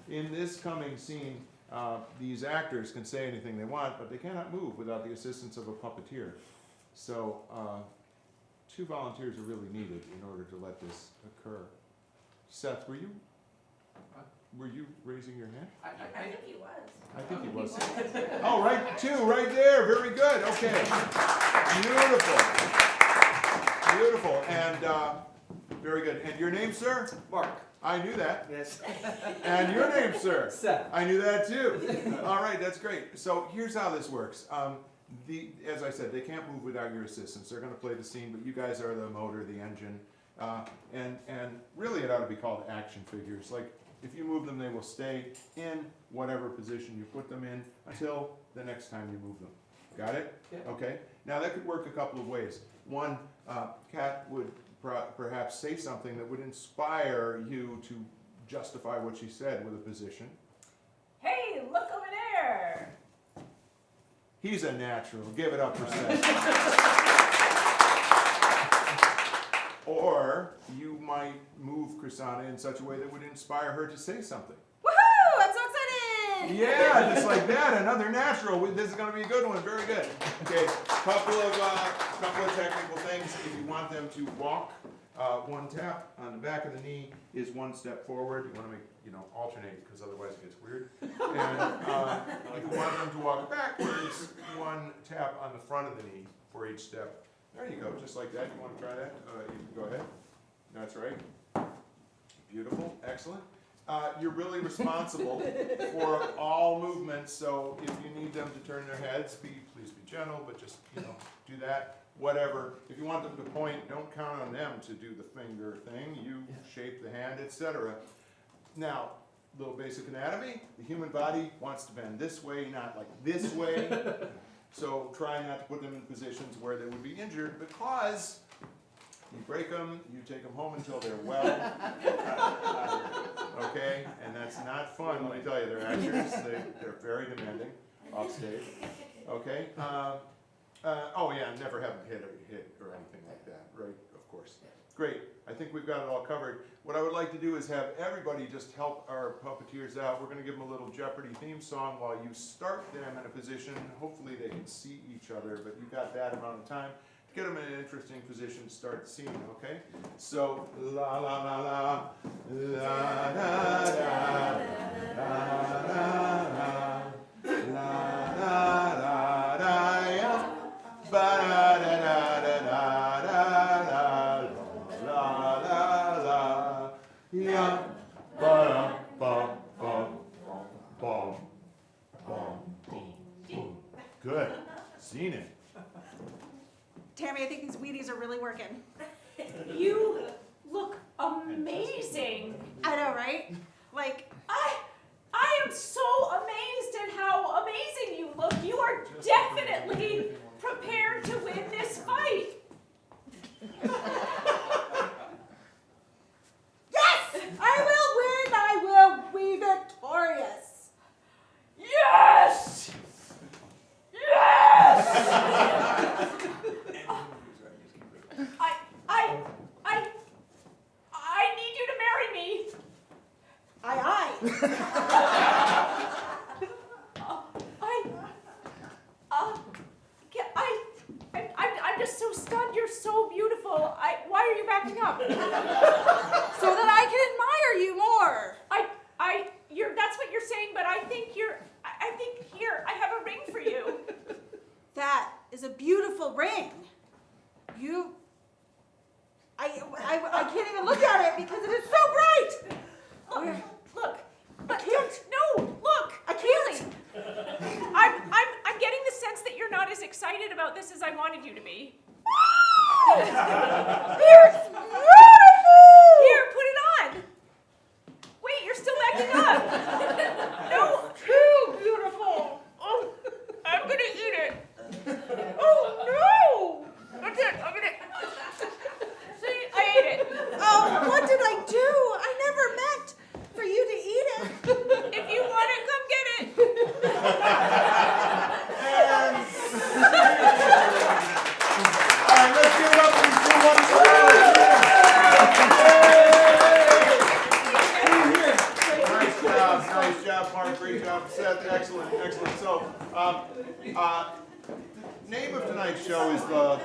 In this coming scene, these actors can say anything they want, but they cannot move without the assistance of a puppeteer. So 2 volunteers are really needed in order to let this occur. Seth, were you raising your hand? I think he was. I think he was. Oh, right, 2 right there. Very good. Okay. Beautiful. Beautiful. And very good. And your name, sir? Mark. I knew that. Yes. And your name, sir? Seth. I knew that too. All right, that's great. So here's how this works. As I said, they can't move without your assistance. They're going to play the scene, but you guys are the motor, the engine, and really it ought to be called action figures. Like if you move them, they will stay in whatever position you put them in until the next time you move them. Got it? Yeah. Okay. Now that could work a couple of ways. One, Kat would perhaps say something that would inspire you to justify what she said with a position. Hey, look over there. He's a natural. Give it up for Seth. Or you might move Chrisana in such a way that would inspire her to say something. Woohoo! I'm so excited! Yeah, just like that. Another natural. This is going to be a good one. Very good. Okay, couple of technical things. If you want them to walk, 1 tap on the back of the knee is 1 step forward. You want to make, alternate because otherwise it gets weird. And if you want them to walk backwards, 1 tap on the front of the knee for each step. There you go, just like that. You want to try that? You can go ahead. That's right. Beautiful, excellent. You're really responsible for all movements, so if you need them to turn their heads, please be gentle, but just, do that. Whatever. If you want them to point, don't count on them to do the finger thing. You shape the hand, etc. Now, little basic anatomy. The human body wants to bend this way, not like this way. So try not to put them in positions where they would be injured, because you break them, you take them home until they're well. Okay? And that's not fun, let me tell you. They're actors. They're very demanding off stage. Okay? Oh yeah, never have them hit or anything like that, right? Of course. Great. I think we've got it all covered. What I would like to do is have everybody just help our puppeteers out. We're going to give them a little Jeopardy theme song while you start them in a position. Hopefully they can see each other, but you've got that amount of time to get them in an interesting position to start the scene, okay? So, la la la la, la da da, la da da, la da da da, yeah. Ba da da da da da da, la la la, yeah. Ba da ba ba ba. Good. Seen it. Tammy, I think these Wheaties are really working. You look amazing. I know, right? Like, I am so amazed at how amazing you look. You are definitely prepared to win this fight. yes! I will win! I will be victorious! Yes! Yes! I need you to marry me. I'm just so stunned. You're so beautiful. Why are you backing up? So that I can admire you more. That's what you're saying, but I think here, I have a ring for you. That is a beautiful ring. I can't even look at it because it is so bright. Look, but Here, Seth, excellent, excellent. So, name of tonight's show is the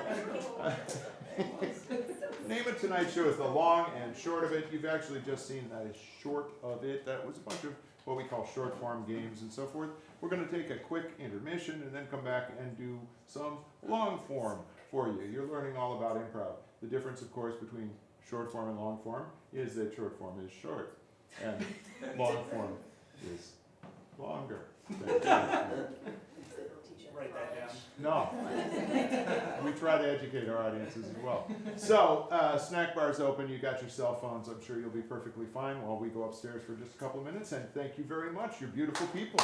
name of tonight's show is the long and short of it. You've actually just seen that is short of it. That was a bunch of what we call short form games and so forth. We're going to take a quick intermission and then come back and do some long form for you. You're learning all about improv. The difference, of course, between short form and long form is that short form is short and long form is longer. Write that down. No. We try to educate our audiences as well. So, snack bar's open. You got your cell phones. I'm sure you'll be perfectly fine while we go upstairs for just a couple of minutes. And thank you very much. You're beautiful people.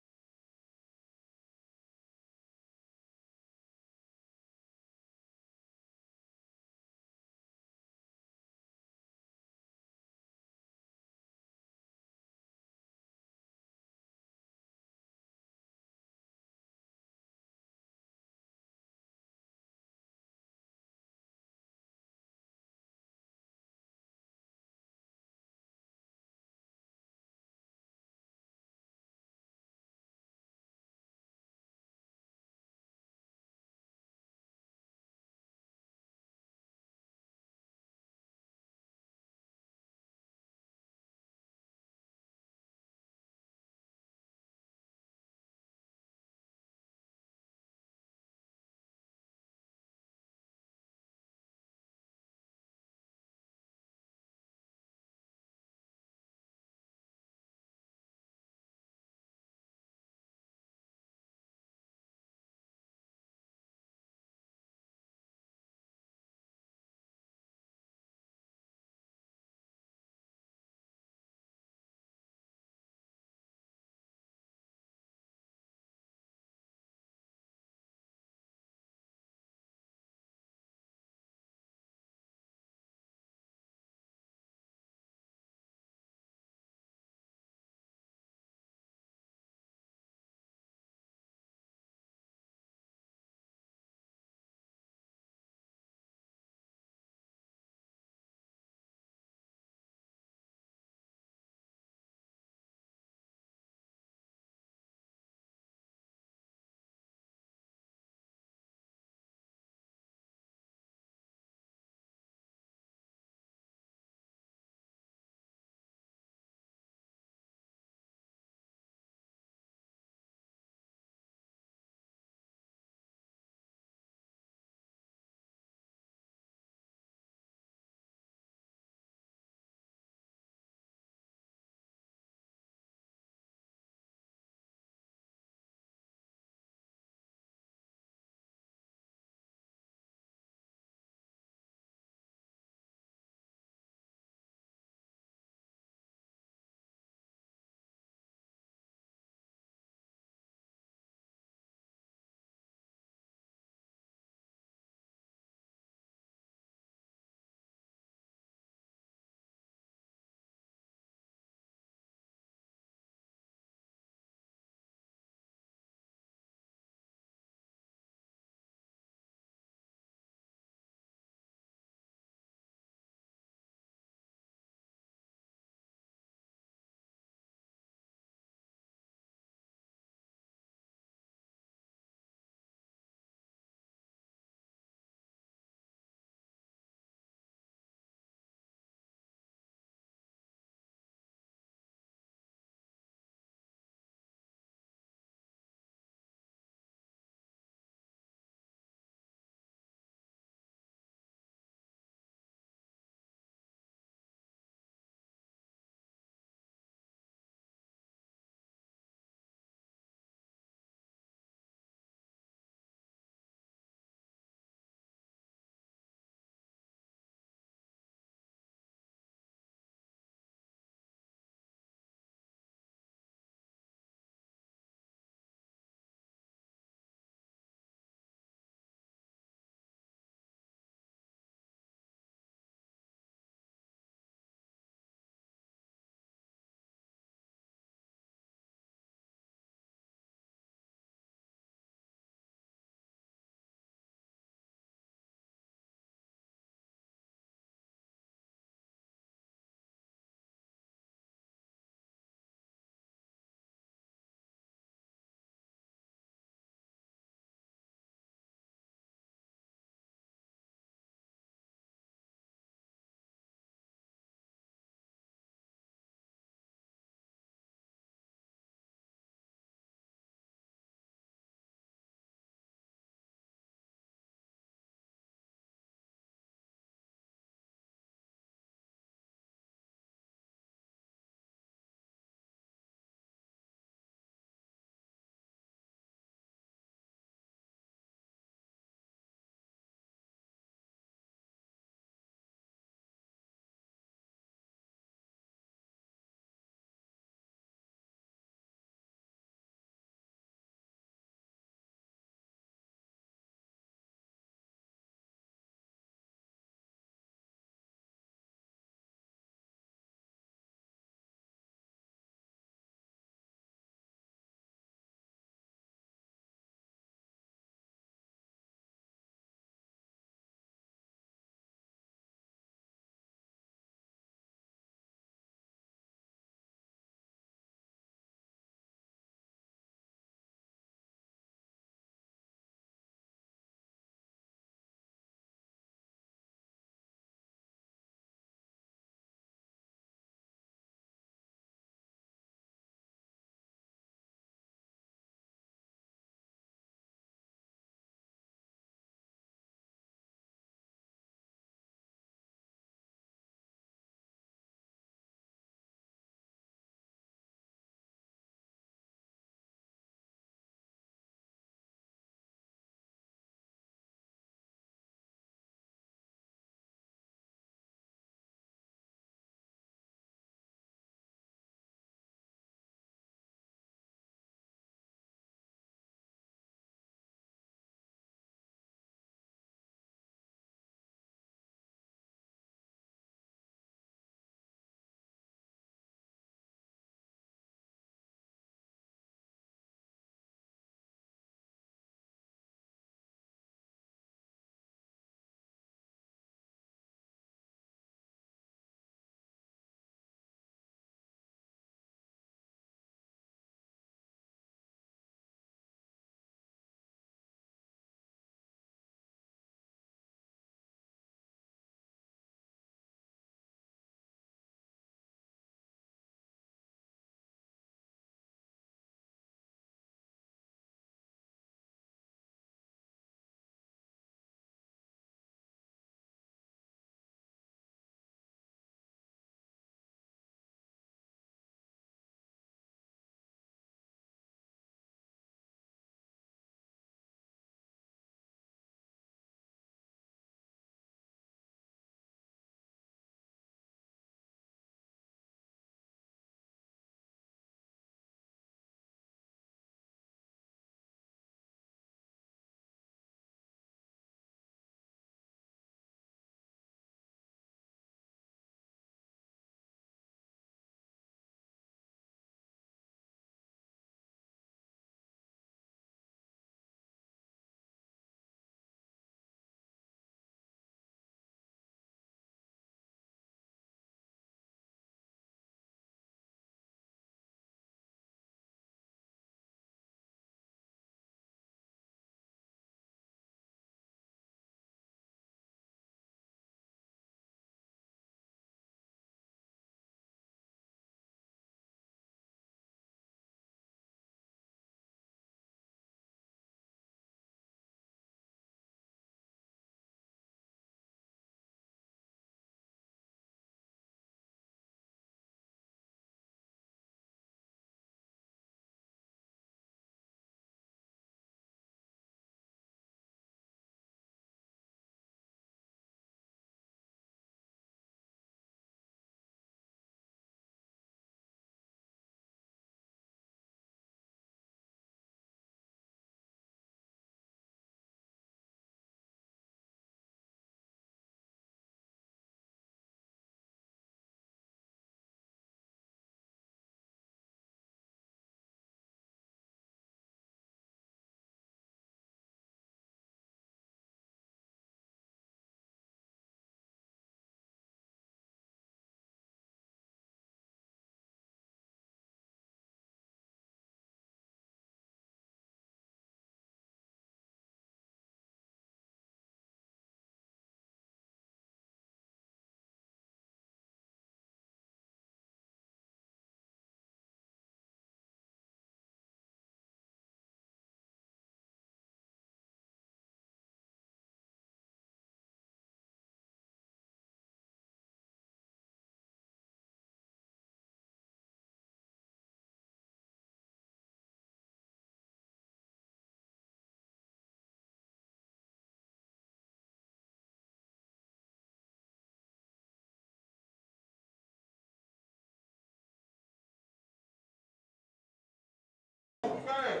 Okay.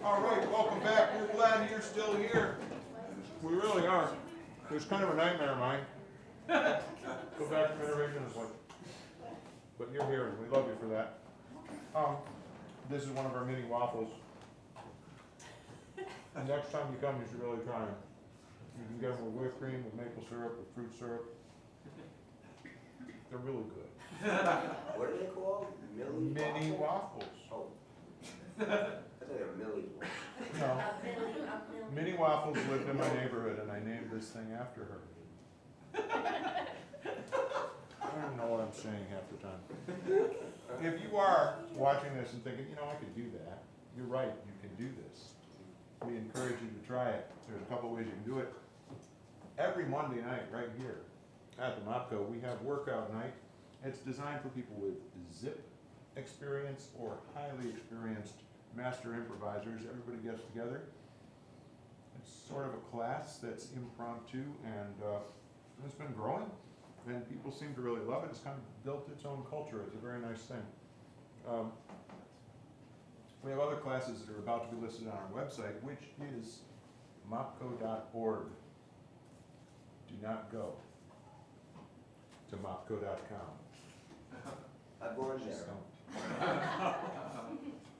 All right, welcome back. We're glad you're still here. We really are. It was kind of a nightmare, Mike. Go back from innovation is like, but you're here, and we love you for that. This is one of our mini waffles. And next time you come, you should really try them. You can get them with whipped cream, with maple syrup, with fruit syrup. They're really good. What are they called? Mini waffles. Oh. I thought they were Millie. No. Mini Waffles lived in my neighborhood, and I named this thing after her. I don't even know what I'm saying half the time. If you are watching this and thinking, you know, I could do that, you're right, you can do this. We encourage you to try it. There's a couple ways you can do it. Every Monday night, right here at the MOPCO, we have workout night. It's designed for people with zip experience or highly experienced master improvisers. Everybody gets together. It's sort of a class that's impromptu, and it's been growing, and people seem to really love it. It's kind of built its own culture. It's a very nice thing. We have other classes that are about to be listed on our website, which is mopco.org. Do not go to mopco.com. I've gone there. Just don't.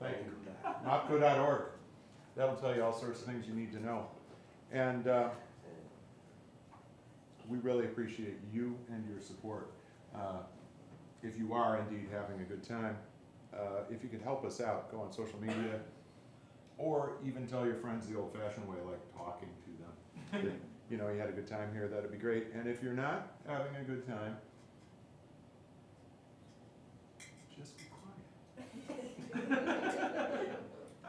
Thank you. Mopco.org. That'll tell you all sorts of things you need to know. And we really appreciate you and your support. If you are indeed having a good time, if you could help us out, go on social media, or even tell your friends the old-fashioned way, like talking to them. That, you know, you had a good time here, that'd be great. And if you're not having a good time, just be quiet.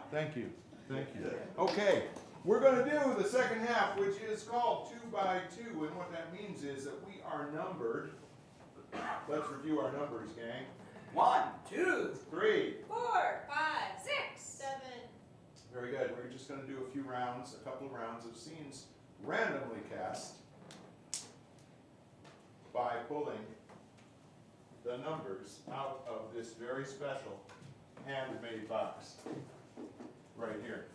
Thank you. Thank you. Okay, we're going to do the second half, which is called 2 by 2, and what that means is that we are numbered. Let's review our numbers, gang. 1, 2, 3. 4, 5, 6. 7. Very good. We're just going to do a few rounds, a couple of rounds of scenes randomly cast by pulling the numbers out of this very special handmade box right here.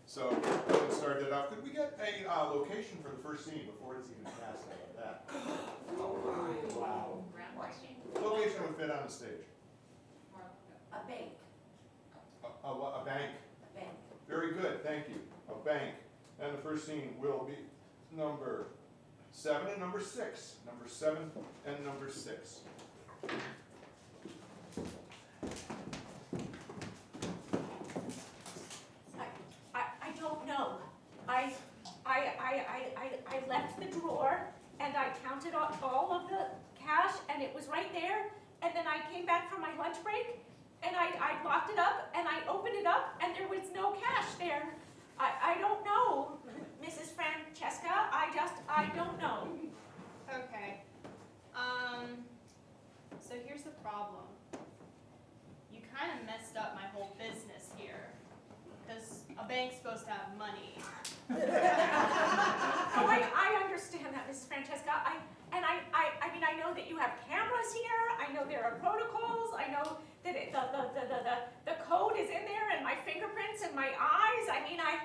So let's start that off. Could we get a location for the first scene before it's even cast like that? Wow. Location would fit on the stage. A bank. A bank. A bank. Very good, thank you. A bank. And the first scene will be number 7 and number 6. Number 7 and number 6. I don't know. I left the drawer and I counted all of the cash and it was right there. And then I came back from my lunch break and I locked it up and I opened it up and there was no cash there. I don't know, Mrs. Francesca. I don't know. Okay. So here's the problem. You kind of messed up my whole business here. Because a bank's supposed to have money. Oh, I understand that, Mrs. Francesca. I mean, I know that you have cameras here. I know there are protocols. I know that the code is in there and my fingerprints and my eyes. I mean, I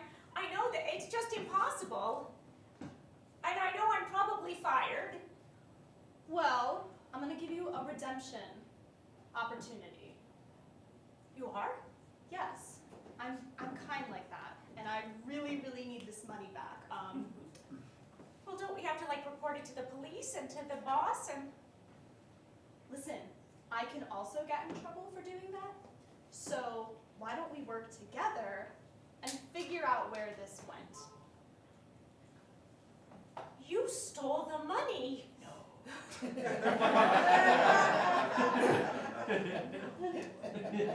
know that it's just impossible. And I know I'm probably fired. Well, I'm going to give you a redemption opportunity. You are? Yes, I'm kind like that. And I really, really need this money back. Well, don't we have to, like, report it to the police and to the boss and... Listen, I can also get in trouble for doing that. So why don't we work together and figure out where this went? You stole the money. No.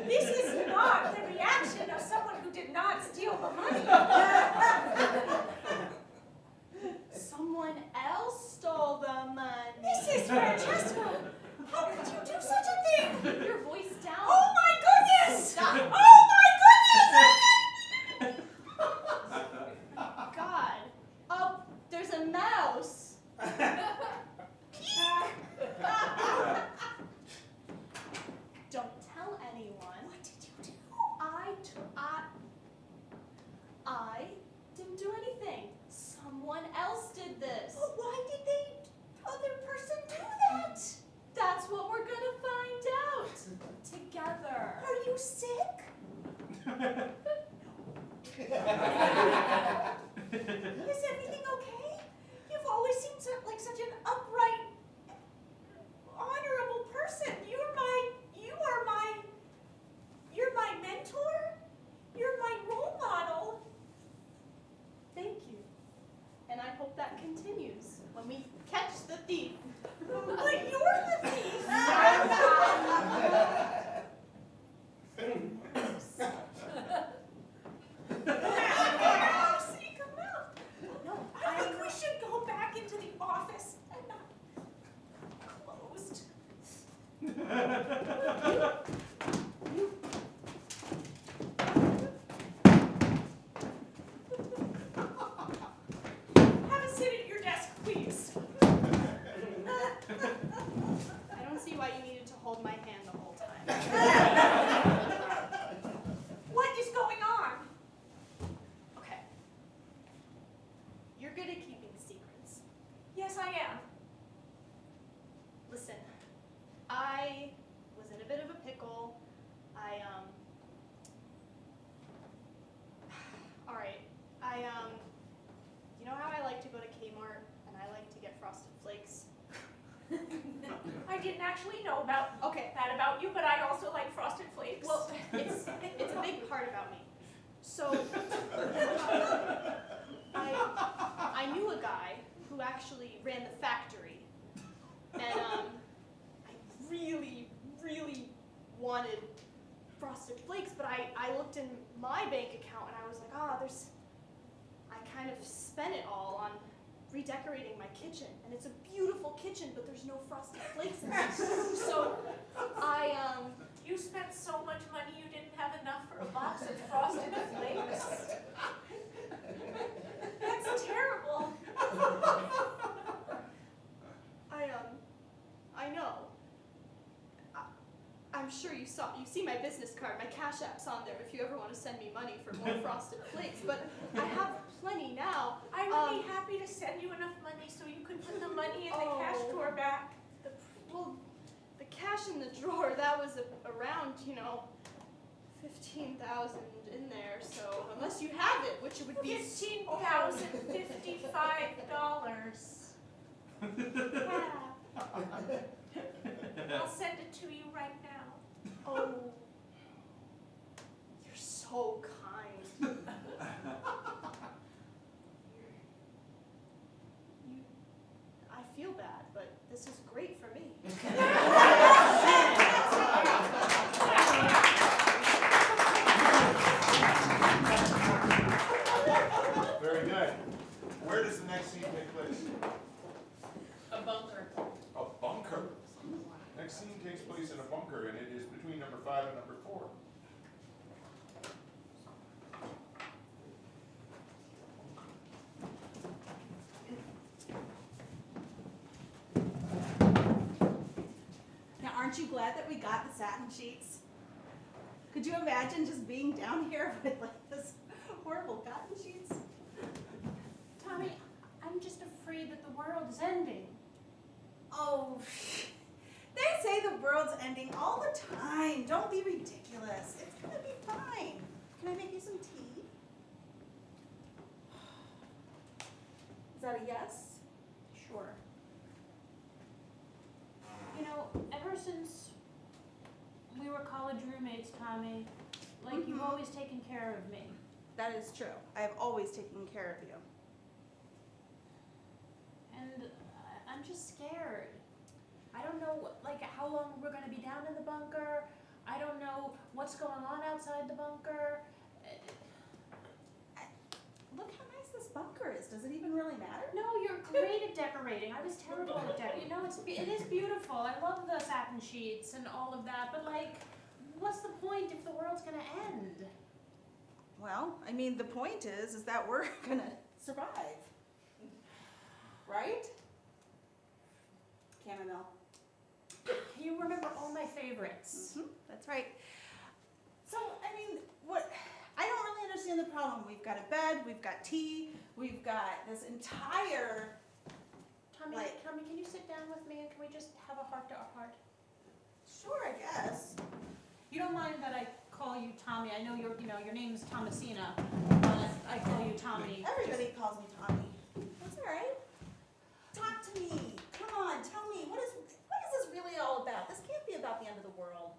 This is not the reaction of someone who did not steal the money. Someone else stole the money. Mrs. Francesca, how could you do such a thing? Your voice down. Oh my goodness! Stop. Oh my goodness! God. Oh, there's a mouse. Don't tell anyone. What did you do? I actually know about Okay. that about you, but I also like Frosted Flakes. Well, it's a big part about me. So I knew a guy who actually ran the factory, and I really wanted Frosted Flakes, but I looked in my bank account and I was like, I kind of spent it all on redecorating my kitchen, and it's a beautiful kitchen, but there's no Frosted Flakes in it. So You spent so much money you didn't have enough for a box of Frosted Flakes. That's terrible. I know. I'm sure you see my business card. My Cash App's on there if you ever want to send me money for more Frosted Flakes. But I have plenty now. I would be happy to send you enough money so you could put the money in the cash drawer back. The cash in the drawer, that was around, 15,000 in there. So unless you have it, which it would be $15,055. I'll send it to you right now. Oh, you're so kind. I feel bad, but this is great for me. Very good. Where does the next scene take place? A bunker. A bunker. Next scene takes place in a bunker, and it is between number 5 and number 4. Now, aren't you glad that we got the satin sheets? Could you imagine just being down here with like this horrible cotton sheets? Tommy, I'm just afraid that the world is ending. Oh, they say the world's ending all the time. Don't be ridiculous. It's gonna be fine. Can I make you some tea? Is that a yes? Sure. You know, ever since we were college roommates, Tommy, you've always taken care of me. That is true. I have always taken care of you. And I'm just scared. I don't know, how long we're going to be down in the bunker. I don't know what's going on outside the bunker. Look how nice this bunker is. Does it even really matter? No, you're great at decorating. I was terrible at decorating. It is beautiful. I love the satin sheets and all of that, but what's the point if the world's going to end? Well, I mean, the point is that we're gonna survive. Right? Chamomile. You remember all my favorites. That's right. So, I mean, I don't really understand the problem. We've got a bed, we've got tea, we've got this entire... Tommy, can you sit down with me and can we just have a heart-to-heart? Sure, I guess. You don't mind that I call you Tommy? I know your name's Thomasina, but I call you Tommy. Everybody calls me Tommy. That's all right. Talk to me. Come on, tell me. What is this really all about? This can't be about the end of the world.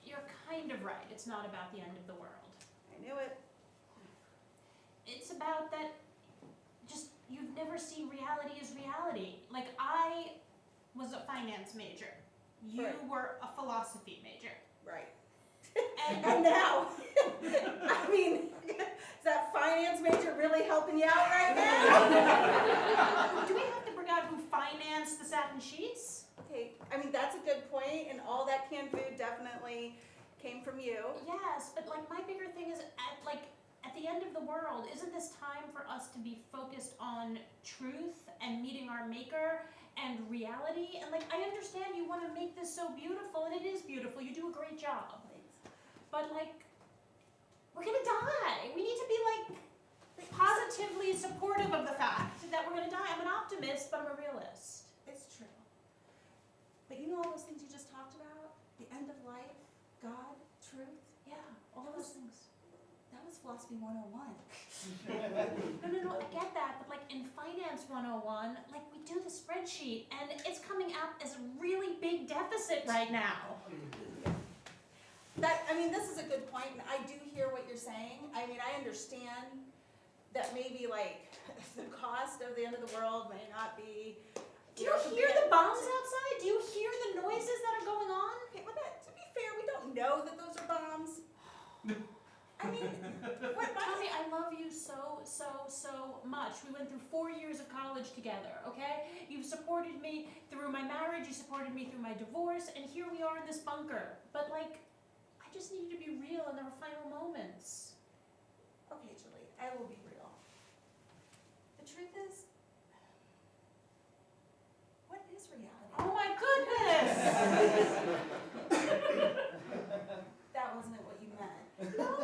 You're kind of right. It's not about the end of the world. I knew it. It's about that you've never seen reality as reality. I was a finance major. You Right. were a philosophy major. Right. And now, I mean, is that finance major really helping you out right now? Do we have to bring out who financed the satin sheets? Okay, I mean, that's a good point, and all that canned food definitely came from you. Yes, but my bigger thing is at the end of the world, isn't this time for us to be focused on truth and meeting our maker and reality? And I understand you want to make this so beautiful, and it is beautiful. You do a great job. But we're gonna die. We need to be positively supportive of the fact that we're gonna die. I'm an optimist, but I'm a realist. It's true. But you know all those things you just talked about? The end of life, God, truth? Yeah, all those things. That was philosophy 101. No, I get that, but in finance, Finance 101, like we do the spreadsheet, and it's coming out as a really big deficit right now. This is a good point, and I do hear what you're saying. I understand that maybe like the cost of the end of the world may not be. Do you hear the bombs outside? Do you hear the noises that are going on? Okay, well, to be fair, we don't know that those are bombs. Tommy, I love you so, so, so much. We went through 4 years of college together, okay? You've supported me through my marriage, you supported me through my divorce, and here we are in this bunker. But like, I just need you to be real in our final moments. Okay, Julie, I will be real. The truth is, what is reality? Oh my goodness! That wasn't what you meant. No!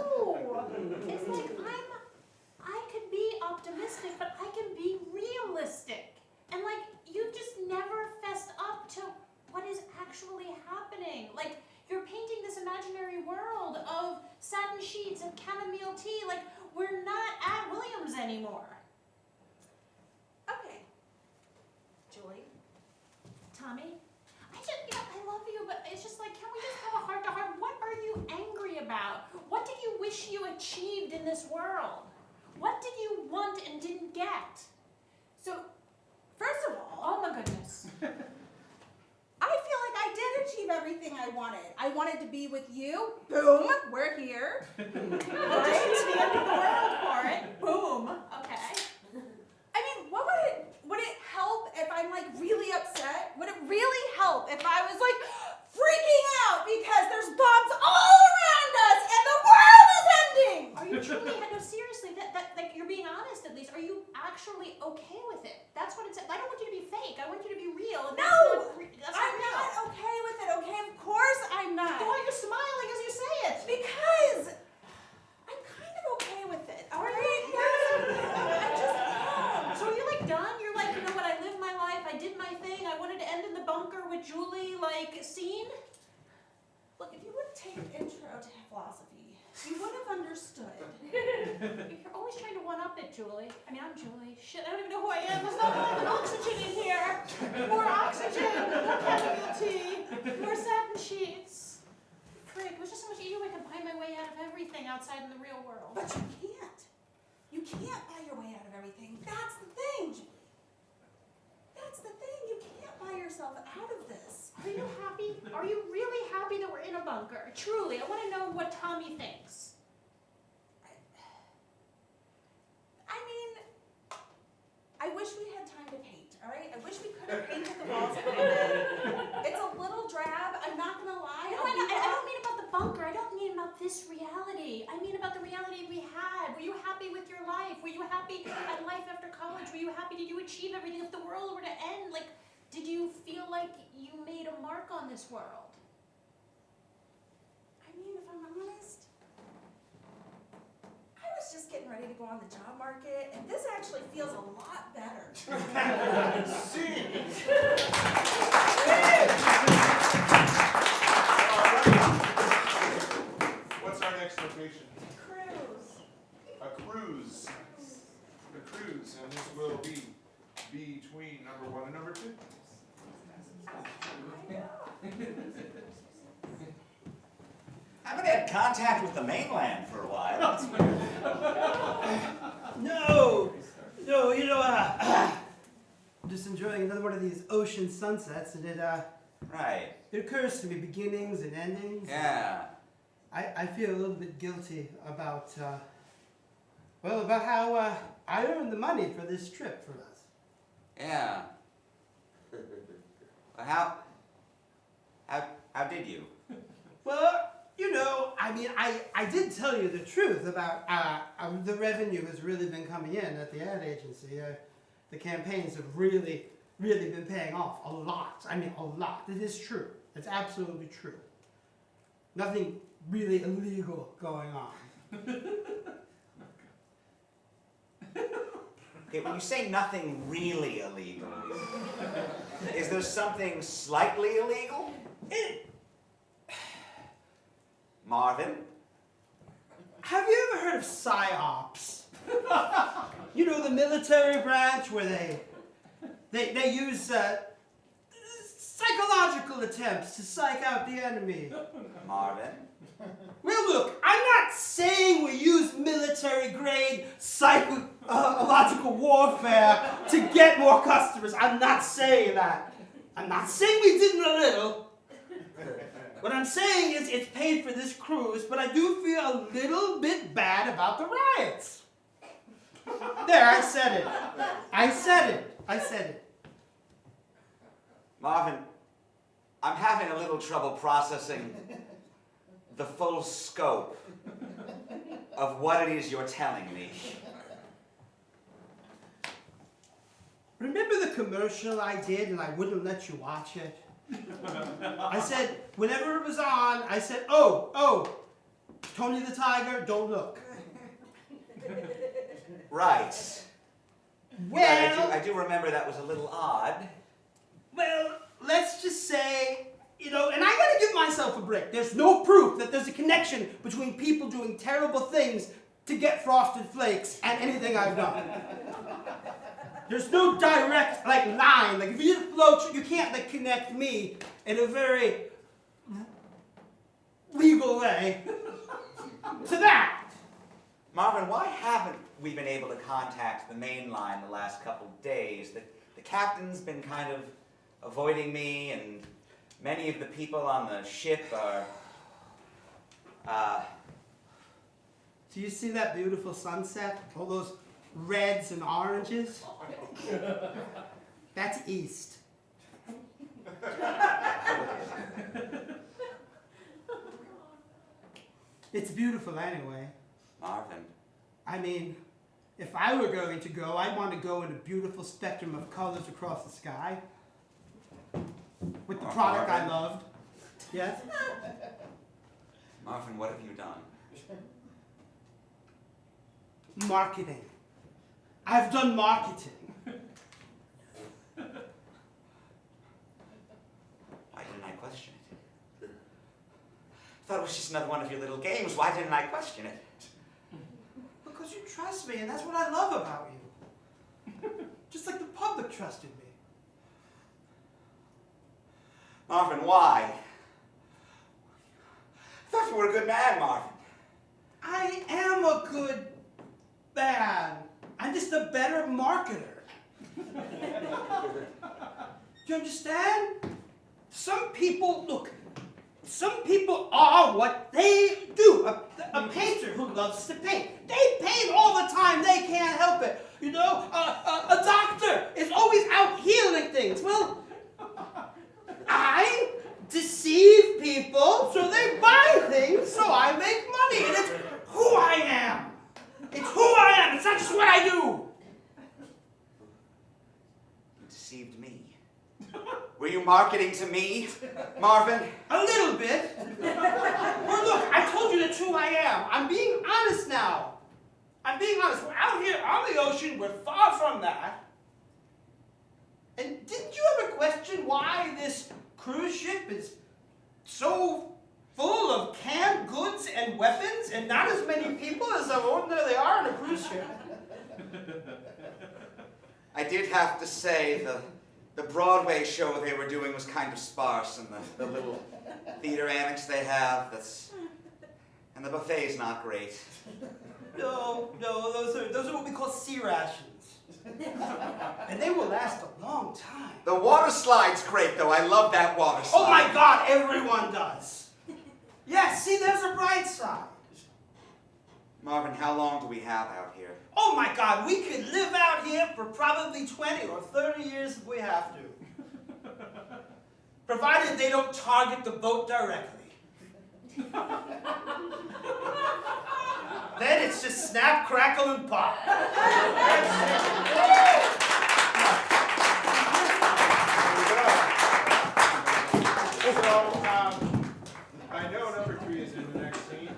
It's like I could be optimistic, but I can be realistic. And like, you've just never fessed up to what is actually happening. Like, you're painting this imaginary world of satin sheets and chamomile tea. Like, we're not at Williams anymore. Okay. Julie. Tommy, I love you, but it's just like, can we just have a heart-to-heart? What are you angry about? What did you wish you achieved in this world? What did you want and didn't get? So, first of all, Oh my goodness. I feel like I did achieve everything I wanted. I wanted to be with you. Boom, we're here. Let's just use the end of the world for it. Boom. Okay. Would it help if I'm like really upset? Would it really help if I was like freaking out because there's bombs all around us and the world is ending? Are you truly, no, seriously, that like, you're being honest at least. Are you actually okay with it? That's what it's, I don't want you to be fake. I want you to be real. And No! that's I'm real. not okay with it, okay? Of course I'm not. Why are you smiling as you say it? Because I'm kind of okay with it, all right? I just am. So are you like done? You're like, you know what, I lived my life, I did my thing, I wanted to end in the bunker with Julie, like, scene? Look, if you would have taken intro to philosophy, you would have understood. You're always trying to one-up it, Julie. I mean, I'm Julie. Shit, I don't even know who I am. There's not enough oxygen in here. More oxygen, more chamomile tea, more satin sheets. Frick, it was just so much easier. I could buy my way out of everything outside in the real world. But you can't. You can't buy your way out of everything. That's the thing, Julie. That's the thing. You can't buy yourself out of this. Are you happy? Are you really happy that we're in a bunker? Truly, I want to know what Tommy thinks. I wish we had time to paint, all right? I wish we could have painted the walls a little bit. It's a little drab, I'm not gonna lie. No, I don't mean about the bunker. I don't mean about this reality. I mean about the reality we had. Were you happy with your life? Were you happy at life after college? Were you happy? Did you achieve everything? If the world were to end, like, did you feel like you made a mark on this world? I mean, if I'm honest, I was just getting ready to go on the job market, and this actually feels a lot better. What's our next location? Cruise. A cruise. A cruise, and this will be between number 1 and number 2. Haven't had contact with the mainland for a while. That's weird. No, I'm just enjoying another one of these ocean sunsets, and Right. it occurs to me beginnings and endings. Yeah. I feel a little bit guilty about, about how I earned the money for this trip for us. Yeah. Well, how did you? Well, I did tell you the truth about the revenue has really been coming in at the ad agency. The campaigns have really, really been paying off a lot. I mean, a lot. It is true. It's absolutely true. Nothing really illegal going on. Okay, when you say nothing really illegal, is there something slightly illegal? Marvin? Have you ever heard of PsyOps? You know, the military branch where they use psychological attempts to psych out the enemy. Marvin? Well, look, I'm not saying we use military-grade psychological warfare to get more customers. I'm not saying that. I'm not saying we didn't a little. What I'm saying is it's paid for this cruise, but I do feel a little bit bad about the riots. There, I said it. I said it. I said it. Marvin, I'm having a little trouble processing the full scope of what it is you're telling me. Remember the commercial I did and I wouldn't let you watch it? I said, whenever it was on, I said, oh, Tony the Tiger, don't look. Right. Well, I do remember that was a little odd. well, let's just say, you know, and I gotta give myself a break. There's no proof that there's a connection between people doing terrible things to get Frosted Flakes and anything I've done. There's no direct, line. If you did a flow chart, you can't, connect me in a very legal way to that. Marvin, why haven't we been able to contact the main line the last couple of days? The captain's been kind of avoiding me, and many of the people on the ship are, Do you see that beautiful sunset? All those reds and oranges? That's east. It's beautiful anyway. Marvin. I mean, if I were going to go, I'd want to go in a beautiful spectrum of colors across the sky. With the product I loved. Yes? Marvin, what have you done? Marketing. I've done marketing. Why didn't I question it? I thought it was just another one of your little games. Why didn't I question it? Because you trust me, and that's what I love about you. Just like the public trusted me. Marvin, why? I thought you were a good man, Marvin. I am a good man. I'm just a better marketer. Do you understand? Some people are what they do. A painter who loves to paint. They paint all the time. They can't help it. You know, a doctor is always out healing things. Well, I deceive people so they buy things so I make money. And it's who I am. It's who I am. It's not just what I do. You deceived me. Were you marketing to me, Marvin? A little bit. Well, look, I told you that's who I am. I'm being honest now. I'm being honest. We're out here on the ocean. We're far from that. And didn't you ever question why this cruise ship is so full of canned goods and weapons and not as many people as there ordinarily are on a cruise ship? I did have to say the Broadway show they were doing was kind of sparse, and the little theater annex they have, and the buffet's not great. No, those are what we call sea rations. And they will last a long time. The water slide's great, though. I love that water slide. Oh my God, everyone does. Yeah, see, there's a bright side. Marvin, how long do we have out here? Oh my God, we could live out here for probably 20 or 30 years if we have to. Provided they don't target the boat directly. Then it's just snap, crackle, and pop. So, I know number 3 is in the next scene.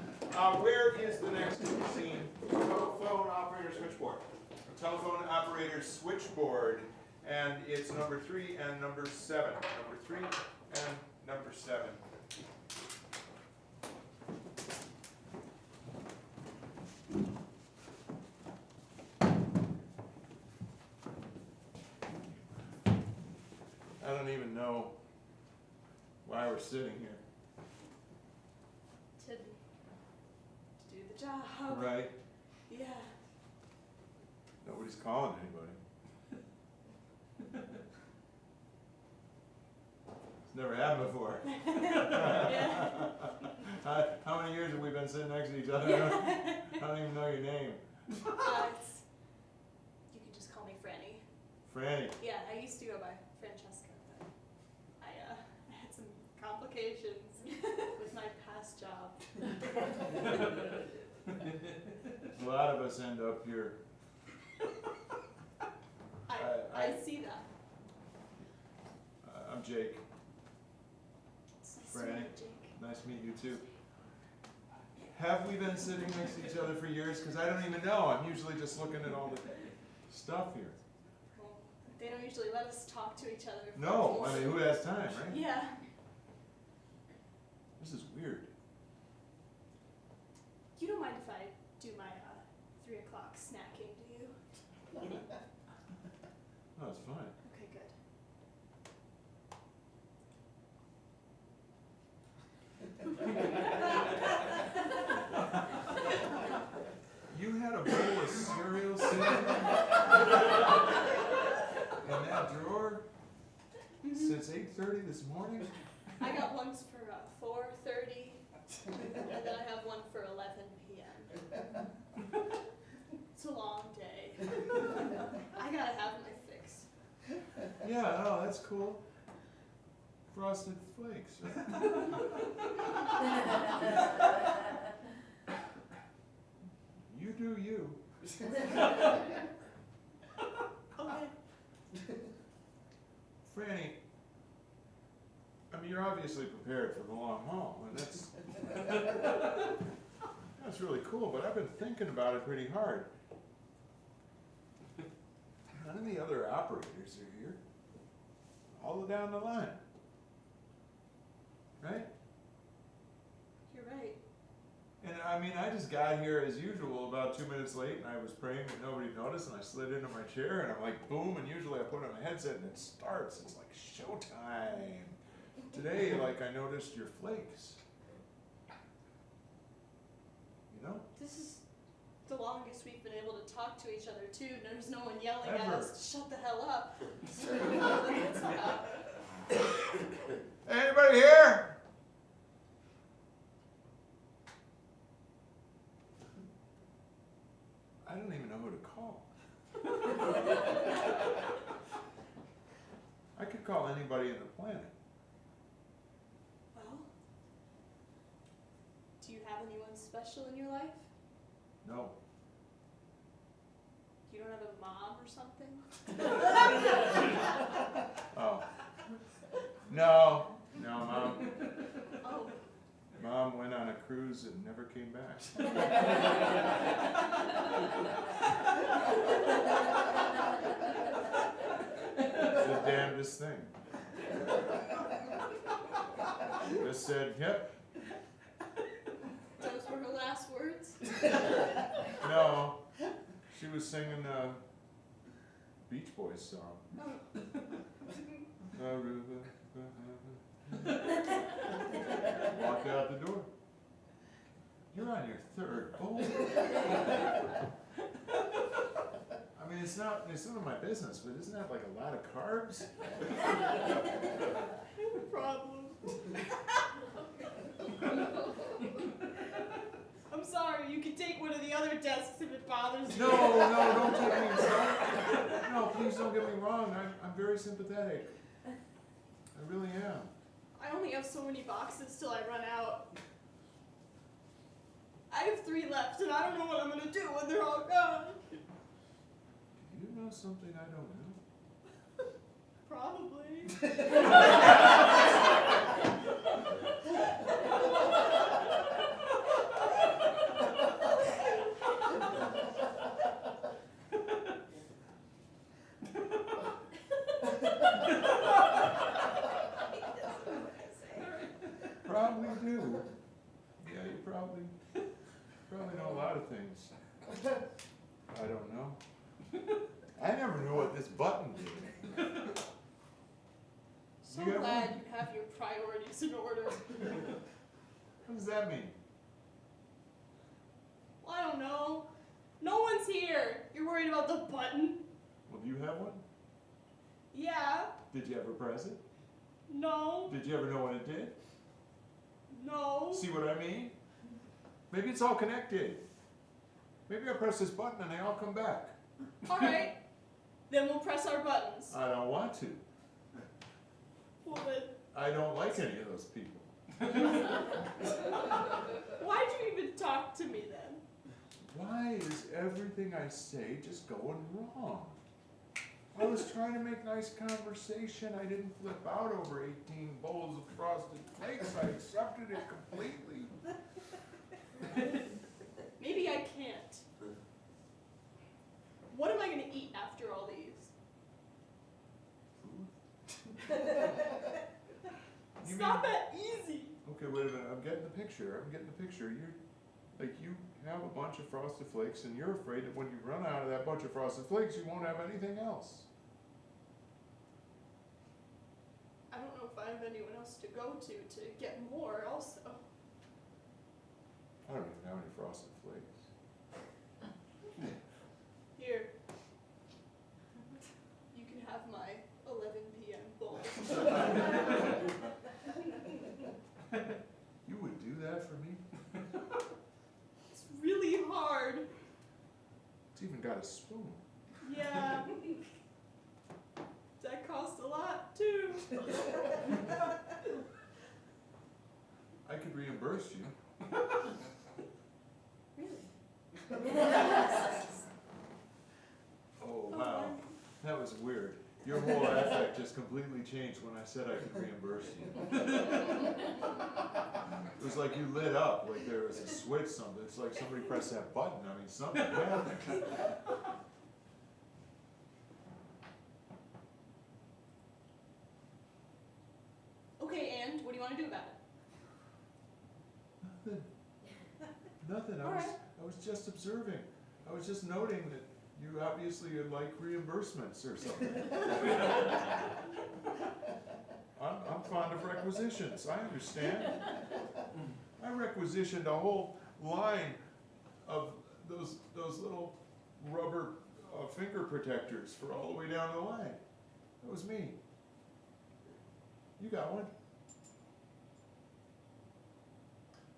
Where is the next scene? Telephone operator switchboard. A telephone operator switchboard. And it's number 3 and number 7. Number 3 and number 7. I don't even know why we're sitting here. To do the job. Right? Yeah. Nobody's calling anybody. It's never happened before. How many years have we been sitting next to each other? I don't even know your name. You can just call me Franny. Franny. Yeah, I used to go by Francesca, but I had some complications with my past job. A lot of us end up here. I see that. I'm Jake. It's nice to Franny. meet you, Jake. Nice to meet you too. Have we been sitting next to each other for years? Because I don't even know. I'm usually just looking at all the stuff here. Well, they don't usually let us talk to each other. No, I mean, who has time, right? Yeah. This is weird. You don't mind if I do my 3 o'clock snacking, do you? No, it's fine. Okay, good. You had a bowl of cereal sitting in that drawer since 8:30 this morning? I got ones for 4:30, and then I have one for 11 p.m. It's a long day. I gotta have my fix. Yeah, oh, that's cool. Frosted Flakes. You do you. Okay. Franny, I mean, you're obviously prepared for the long haul, and that's really cool, but I've been thinking about it pretty hard. None of the other operators are here. All the down the line. Right? You're right. And I mean, I just got here as usual about 2 minutes late, and I was praying that nobody noticed, and I slid into my chair, and I'm like, boom, and usually I put on my headset and it starts. It's like showtime. Today, like, I noticed your flakes. You know? This is the longest we've been able to talk to each other, too. There's no one yelling at Ever. us to shut the hell up. Anybody here? I don't even know who to call. I could call anybody in the planet. Well, do you have anyone special in your life? No. You don't have a mom or something? Oh. No, Mom. Oh. Mom went on a cruise and never came back. The damnedest thing. Just said, yep. Those were her last words? No. She was singing a Beach Boys song. Walked out the door. You're on your third bowl. I mean, it's none of my business, but isn't that like a lot of carbs? Problem. I'm sorry, you can take one of the other desks if it bothers you. No, don't take me. No, please don't get me wrong. I'm very sympathetic. I really am. I only have so many boxes till I run out. I have 3 left, and I don't know what I'm gonna do when they're all gone. Do you know something I don't know? Probably. Probably do. Yeah, you probably know a lot of things. I don't know. I never knew what this button did. ducks in order. What does that mean? Well, I don't know. No one's here. You're worried about the button? Well, do you have one? Yeah. Did you ever press it? No. Did you ever know what it did? No. See what I mean? Maybe it's all connected. Maybe I press this button and they all come back. Alright. Then we'll press our buttons. I don't want to. Well, then, I don't like any of those people. why'd you even talk to me then? Why is everything I say just going wrong? I was trying to make nice conversation. I didn't flip out over 18 bowls of frosted flakes. I accepted it completely. Maybe I can't. What am I going to eat after all these? It's not that easy. Okay, wait a minute. I'm getting the picture. You're like, you have a bunch of frosted flakes and you're afraid that when you run out of that bunch of frosted flakes, you won't have anything else. I don't know if I have anyone else to go to get more also. I don't even have any frosted flakes. Here. You can have my 11 p.m. bowl. You would do that for me? It's really hard. It's even got a spoon. Yeah. That costs a lot too. I could reimburse you. Oh, wow. That was weird. Your whole affect just completely changed when I said I could reimburse you. It was like you lit up, like there was a switch, something. It's like somebody pressed that button. I mean, something happened. Okay, and what do you want to do about it? Nothing. All right. I was just observing. I was just noting that you obviously like reimbursements or something. I'm fond of requisitions. I understand. I requisitioned a whole line of those little rubber finger protectors for all the way down the line. That was me. You got one?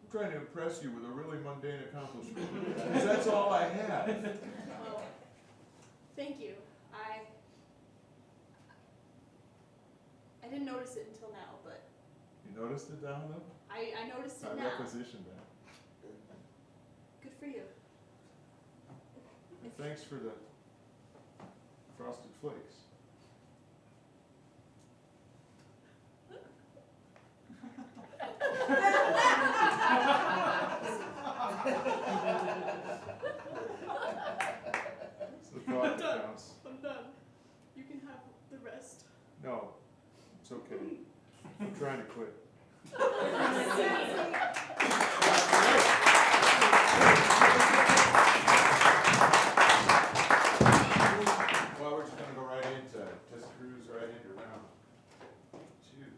I'm trying to impress you with a really mundane accomplishment. Because that's all I have. Well, thank you. I didn't notice it until now, but You noticed it down though? I noticed I it now. requisitioned that. Good for you. And thanks for the frosted flakes. It's the thought I'm that done. counts. I'm done. You can have the rest. No, it's okay. I'm trying to quit. Well, we're just gonna go right into, just cruise right into round two here.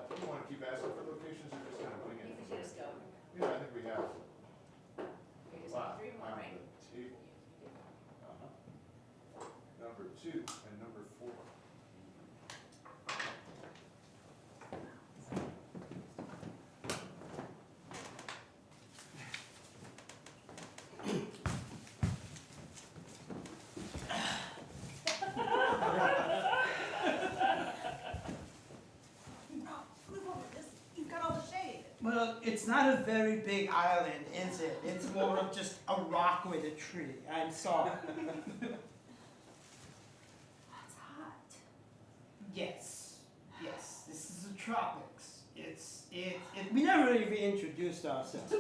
Do you wanna keep asking for locations or just kind of wing it? You can just go. Yeah, I think we have. You just Wow, want 3 more, on right? the table. Number 2 and number 4. Move over, you've got all the shade. Well, it's not a very big island, is it? It's more of just a rock with a tree. I'm sorry. It's hot. Yes, yes, this is the tropics. We never even introduced ourselves.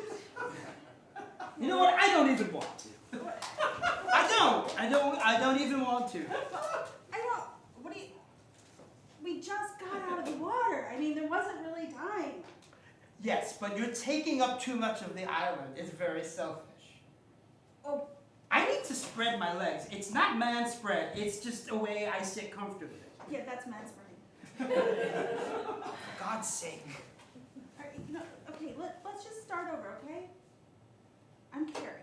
You know what? I don't even want to. I don't even want to. What do you, we just got out of the water. I mean, there wasn't really time. Yes, but you're taking up too much of the island. It's very selfish. Oh. I need to spread my legs. It's not man spread. It's just a way I sit comfortably. Yeah, that's manspreading. For God's sake. All right, you know, okay, let's just start over, okay? I'm Carrie.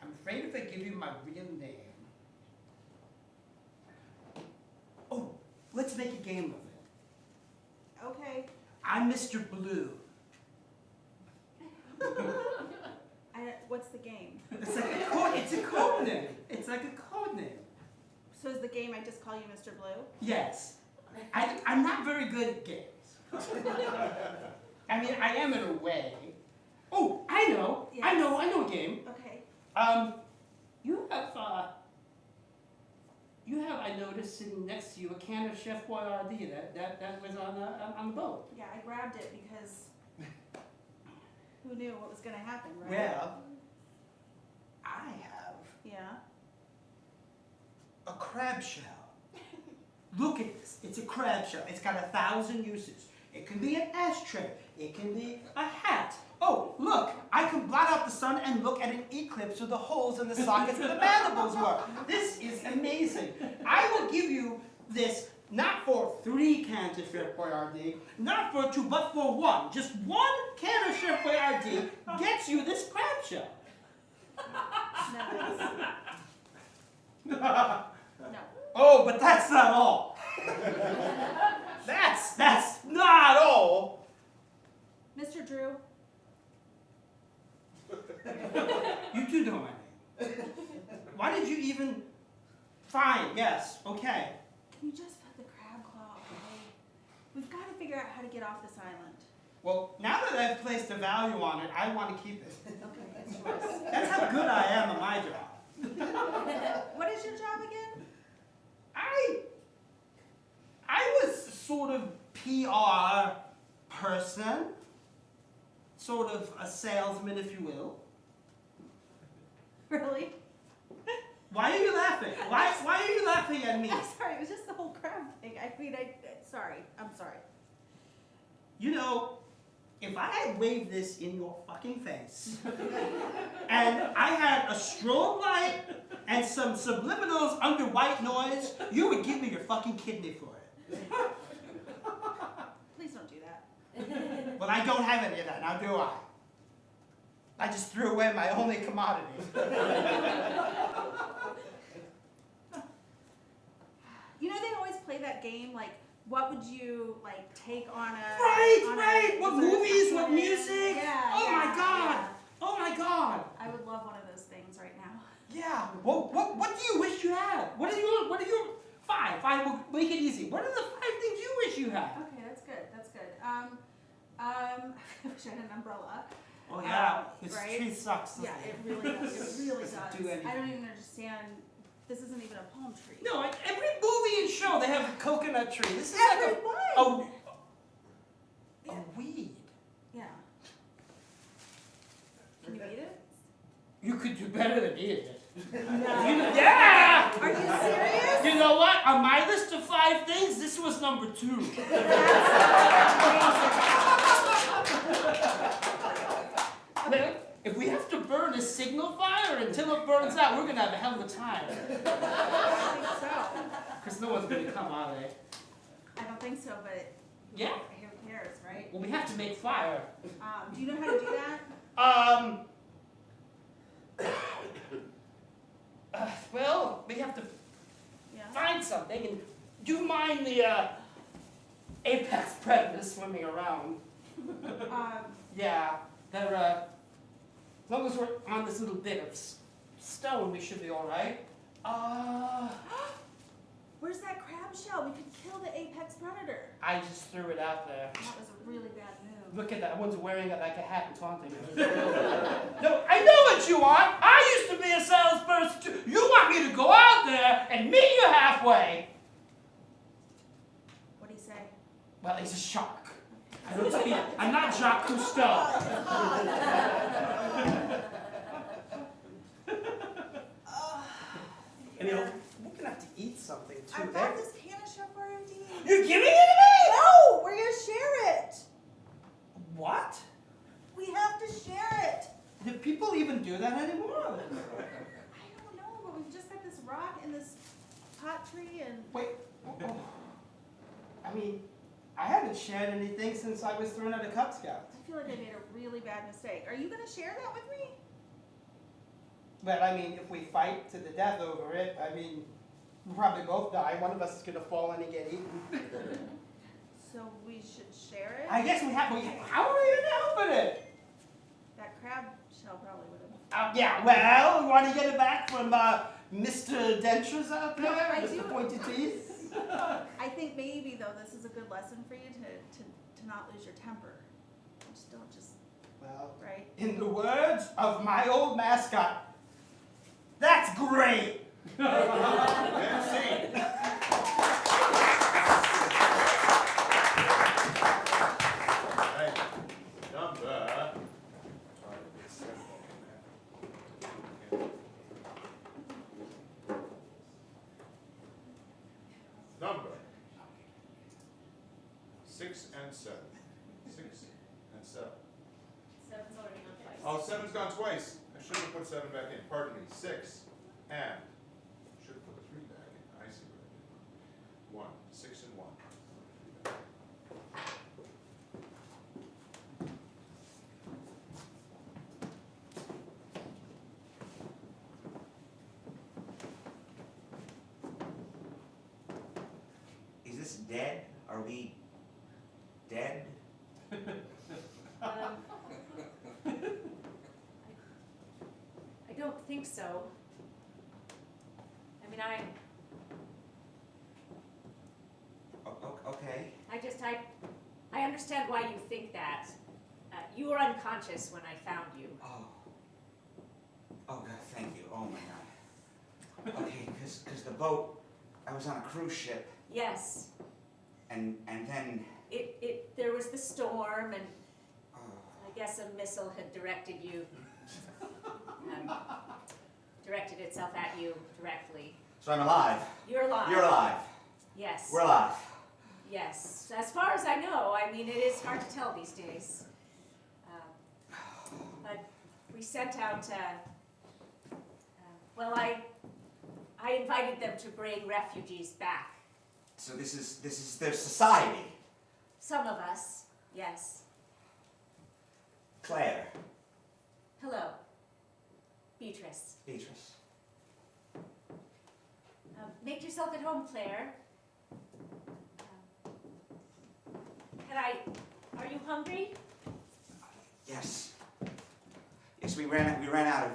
I'm afraid if I give you my real name. Oh, let's make a game of it. Okay. I'm Mr. Blue. What's the game? It's like a code. It's a code name. It's like a code name. So is the game I just call you Mr. Blue? Yes. I'm not very good at games. I mean, I am in a way. Oh, I know. Yes. I know a game. Okay. You have, I noticed, sitting next to you a can of Chef Boyardee that was on the boat. Yeah, I grabbed it because who knew what was going to happen, right? Well, I have Yeah. a crab shell. Look at this. It's a crab shell. It's got 1,000 uses. It can be an ashtray. It can be a hat. Oh, look, I can blot out the sun and look at an eclipse with the holes in the sockets where the mandibles were. This is amazing. I will give you this not for 3 cans of Chef Boyardee, not for 2, but for 1. Just 1 can of Chef Boyardee gets you this crab shell. No. No. Oh, but that's not all. That's not all. Mr. Drew, You do know my name. Why did you even? Fine, yes, okay. can you just put the crab claw away? We've got to figure out how to get off this island. Well, now that I've placed a value on it, I want to keep it. Okay, that's yours. That's how good I am at my job. What is your job again? I was sort of PR person, sort of a salesman, if you will. Really? Why are you laughing? Why are you laughing at me? I'm sorry, it was just the whole crab thing. Sorry, I'm sorry. You know, if I had waved this in your fucking face, and I had a strobe light and some subliminals under white noise, you would give me your fucking kidney for it. Please don't do that. Well, I don't have any of that, now do I? I just threw away my only commodity. You know they always play that game, like, what would you, like, take on a... Right! What dessert movies, what company? music? Yeah, Oh yeah, my God! yeah. Oh my God! I would love one of those things right now. Yeah. What do you wish you had? What are you? 5. 5 will make it easy. What are the 5 things you wish you had? Okay, that's good, that's good. I wish I had an umbrella. Oh yeah, this right? tree sucks. Yeah, it really does. It really does. Do anything. I don't even understand. This isn't even a palm tree. No, like every movie and show they have a coconut tree. This is Every like one. a weed. Yeah. Can you eat it? You could do better than eat it. No. Yeah! Are you serious? You know what? On my list of 5 things, this was number 2. If we have to burn a signal fire until it burns out, we're gonna have a hell of a time. I don't think so. Because no one's gonna come, are they? I don't think so, but Yeah. who cares, right? Well, we have to make fire. Do you know how to do that? Well, we have to Yeah. find something. And do you mind the apex predators swimming around? Yeah, they're as long as we're on this little bit of stone, we should be all right. Where's that crab shell? We could kill the apex predator. I just threw it out there. That was a really bad move. Look at that. One's wearing it like a hat and taunting me. No, I know what you want. I used to be a salesperson too. You want me to go out there and meet you halfway. What'd he say? Well, he's a shark. I don't speak. I'm not Jacques Cousteau. And you know, we're gonna have to eat something too. I bought this can of Chef Boyardee. You're giving it to me? No, we're gonna share it. What? We have to share it. Do people even do that anymore? I don't know, but we've just got this rock and this pot tree and. Wait. Oh. I mean, I haven't shared anything since I was thrown out of Cub Scouts. I feel like I made a really bad mistake. Are you gonna share that with me? But I mean, if we fight to the death over it, I mean, we'll probably both die. One of us is gonna fall in and get eaten. So we should share it? I guess we have. How are we gonna open it? That crab shell probably would have. Yeah. Well, we want to get it back from Mr. Dentures out there No, I with the do. pointed teeth. I think maybe though this is a good lesson for you to not lose your temper. Just don't just Well, right. in the words of my old mascot, that's great. And scene. Right. Number. Number 6 and 7. 6 and 7. 7's already gone twice. Oh, 7's gone twice. I should have put 7 back in. Pardon me. 6 and should have put 3 back in. I see what I did. 1. 6 and 1. Is this dead? Are we dead? I don't think so. I mean, Okay. I understand why you think that. You were unconscious when I found you. Oh. Oh, God, thank you. Oh, my God. Okay, because the boat, I was on a cruise ship, Yes. and then, There was the storm, and oh, I guess a missile had directed you, directed itself at you directly. so I'm alive. You're alive. You're alive. Yes. We're alive. Yes. As far as I know, I mean, it is hard to tell these days. But we sent out, well, I invited them to bring refugees back. So this is their society. Some of us, yes. Claire. Hello. Beatrice. Beatrice. Make yourself at home, Claire. Are you hungry? Yes. Yes, we ran out of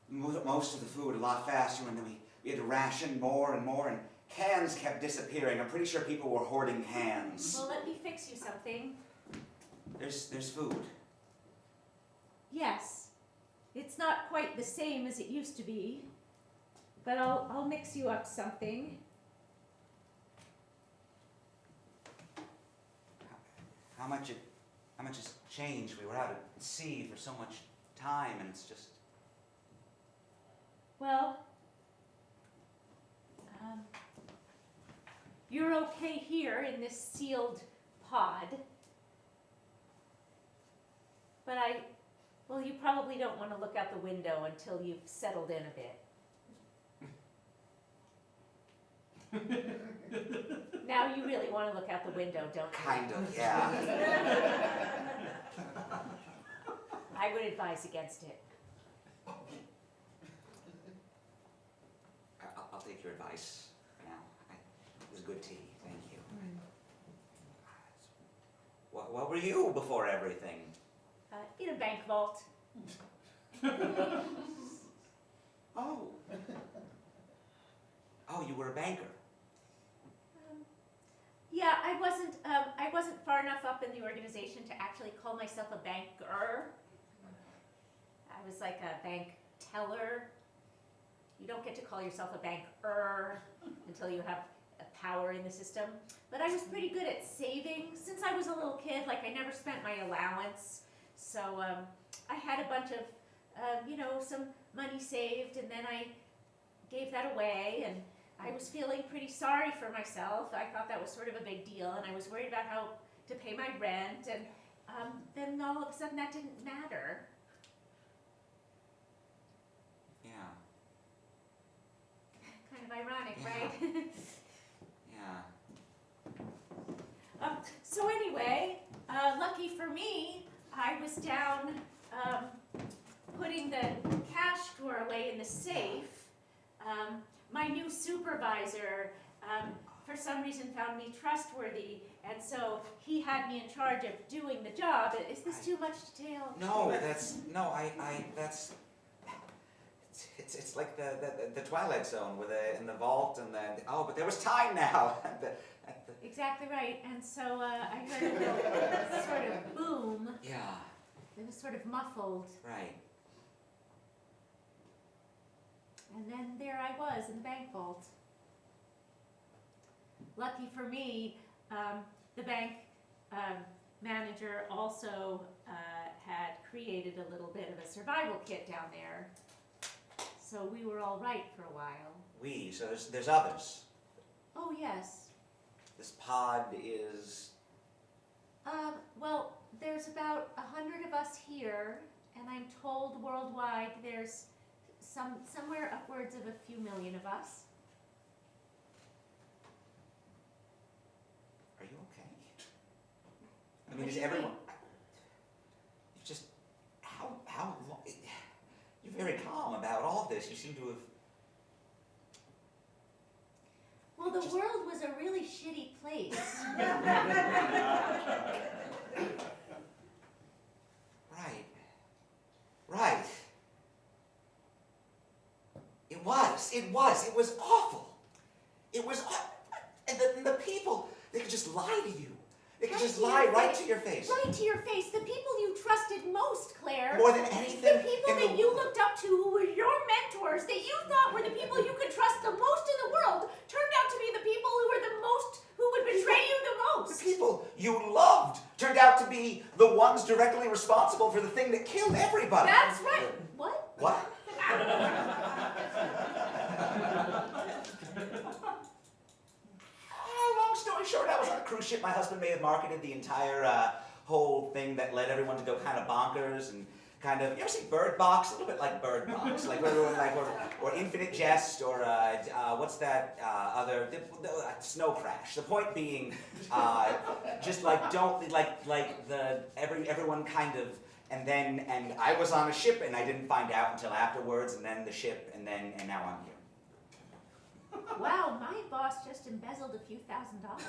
most of the food a lot faster, and then we had to ration more and more, and cans kept disappearing. I'm pretty sure people were hoarding cans. Well, let me fix you something. There's food. Yes. It's not quite the same as it used to be, but I'll mix you up something. How much has changed? We were out at sea for so much time, and it's just... Well, you're okay here in this sealed pod, but well, you probably don't want to look out the window until you've settled in a bit. Now you really want to look out the window, don't you? Kind of, yeah. I would advise against it. I'll take your advice for now. It was good tea, thank you. What were you before everything? In a bank vault. Oh. Oh, you were a banker. Yeah, I wasn't far enough up in the organization to actually call myself a banker. I was like a bank teller. You don't get to call yourself a banker until you have a power in the system. But I was pretty good at saving. Since I was a little kid, like I never spent my allowance. So I had a bunch of, some money saved, and then I gave that away, and I was feeling pretty sorry for myself. I thought that was sort of a big deal, and I was worried about how to pay my rent, and then all of a sudden that didn't matter. Yeah. was down putting the cash drawer away in the safe, my new supervisor, for some reason, found me trustworthy, and so he had me in charge of doing the job. Is this too much detail? No, that's, it's like the Twilight Zone with in the vault and then, oh, but there was time now. Exactly right, and so I heard a little sort of boom. Yeah, It was sort of muffled, right. and then there I was in the bank vault. Lucky for me, the bank manager also had created a little bit of a survival kit down there, so we were all right for a while. So there's others. Oh yes. This pod is, Well, there's about 100 of us here, and I'm told worldwide there's somewhere upwards of a few million of us. are you okay? I mean, What is do you everyone, mean? you just, how long, you're very calm about all this. You seem to have, Well, the world was a really shitty place. Right. It was awful. And the people, they could just lie to you. They could just lie right to your face. Right to your face. The people you trusted most, Claire. More than anything. The people that you looked up to, who were your mentors, that you thought were the people you could trust the most in the world, turned out to be the people who would betray you the most. The people you loved turned out to be the ones directly responsible for the thing that killed everybody. That's right. What? What? Long story short, I was on a cruise ship. My husband may have marketed the entire whole thing that led everyone to go kind of bonkers and kind of. You ever see Bird Box? A little bit like Bird Box, like everyone like or Infinite Jest or what's that other Snow Crash. The point being, just like don't like the everyone kind of. And I was on a ship and I didn't find out until afterwards, and then the ship, and now I'm here. Wow, my boss just embezzled a few $1,000s.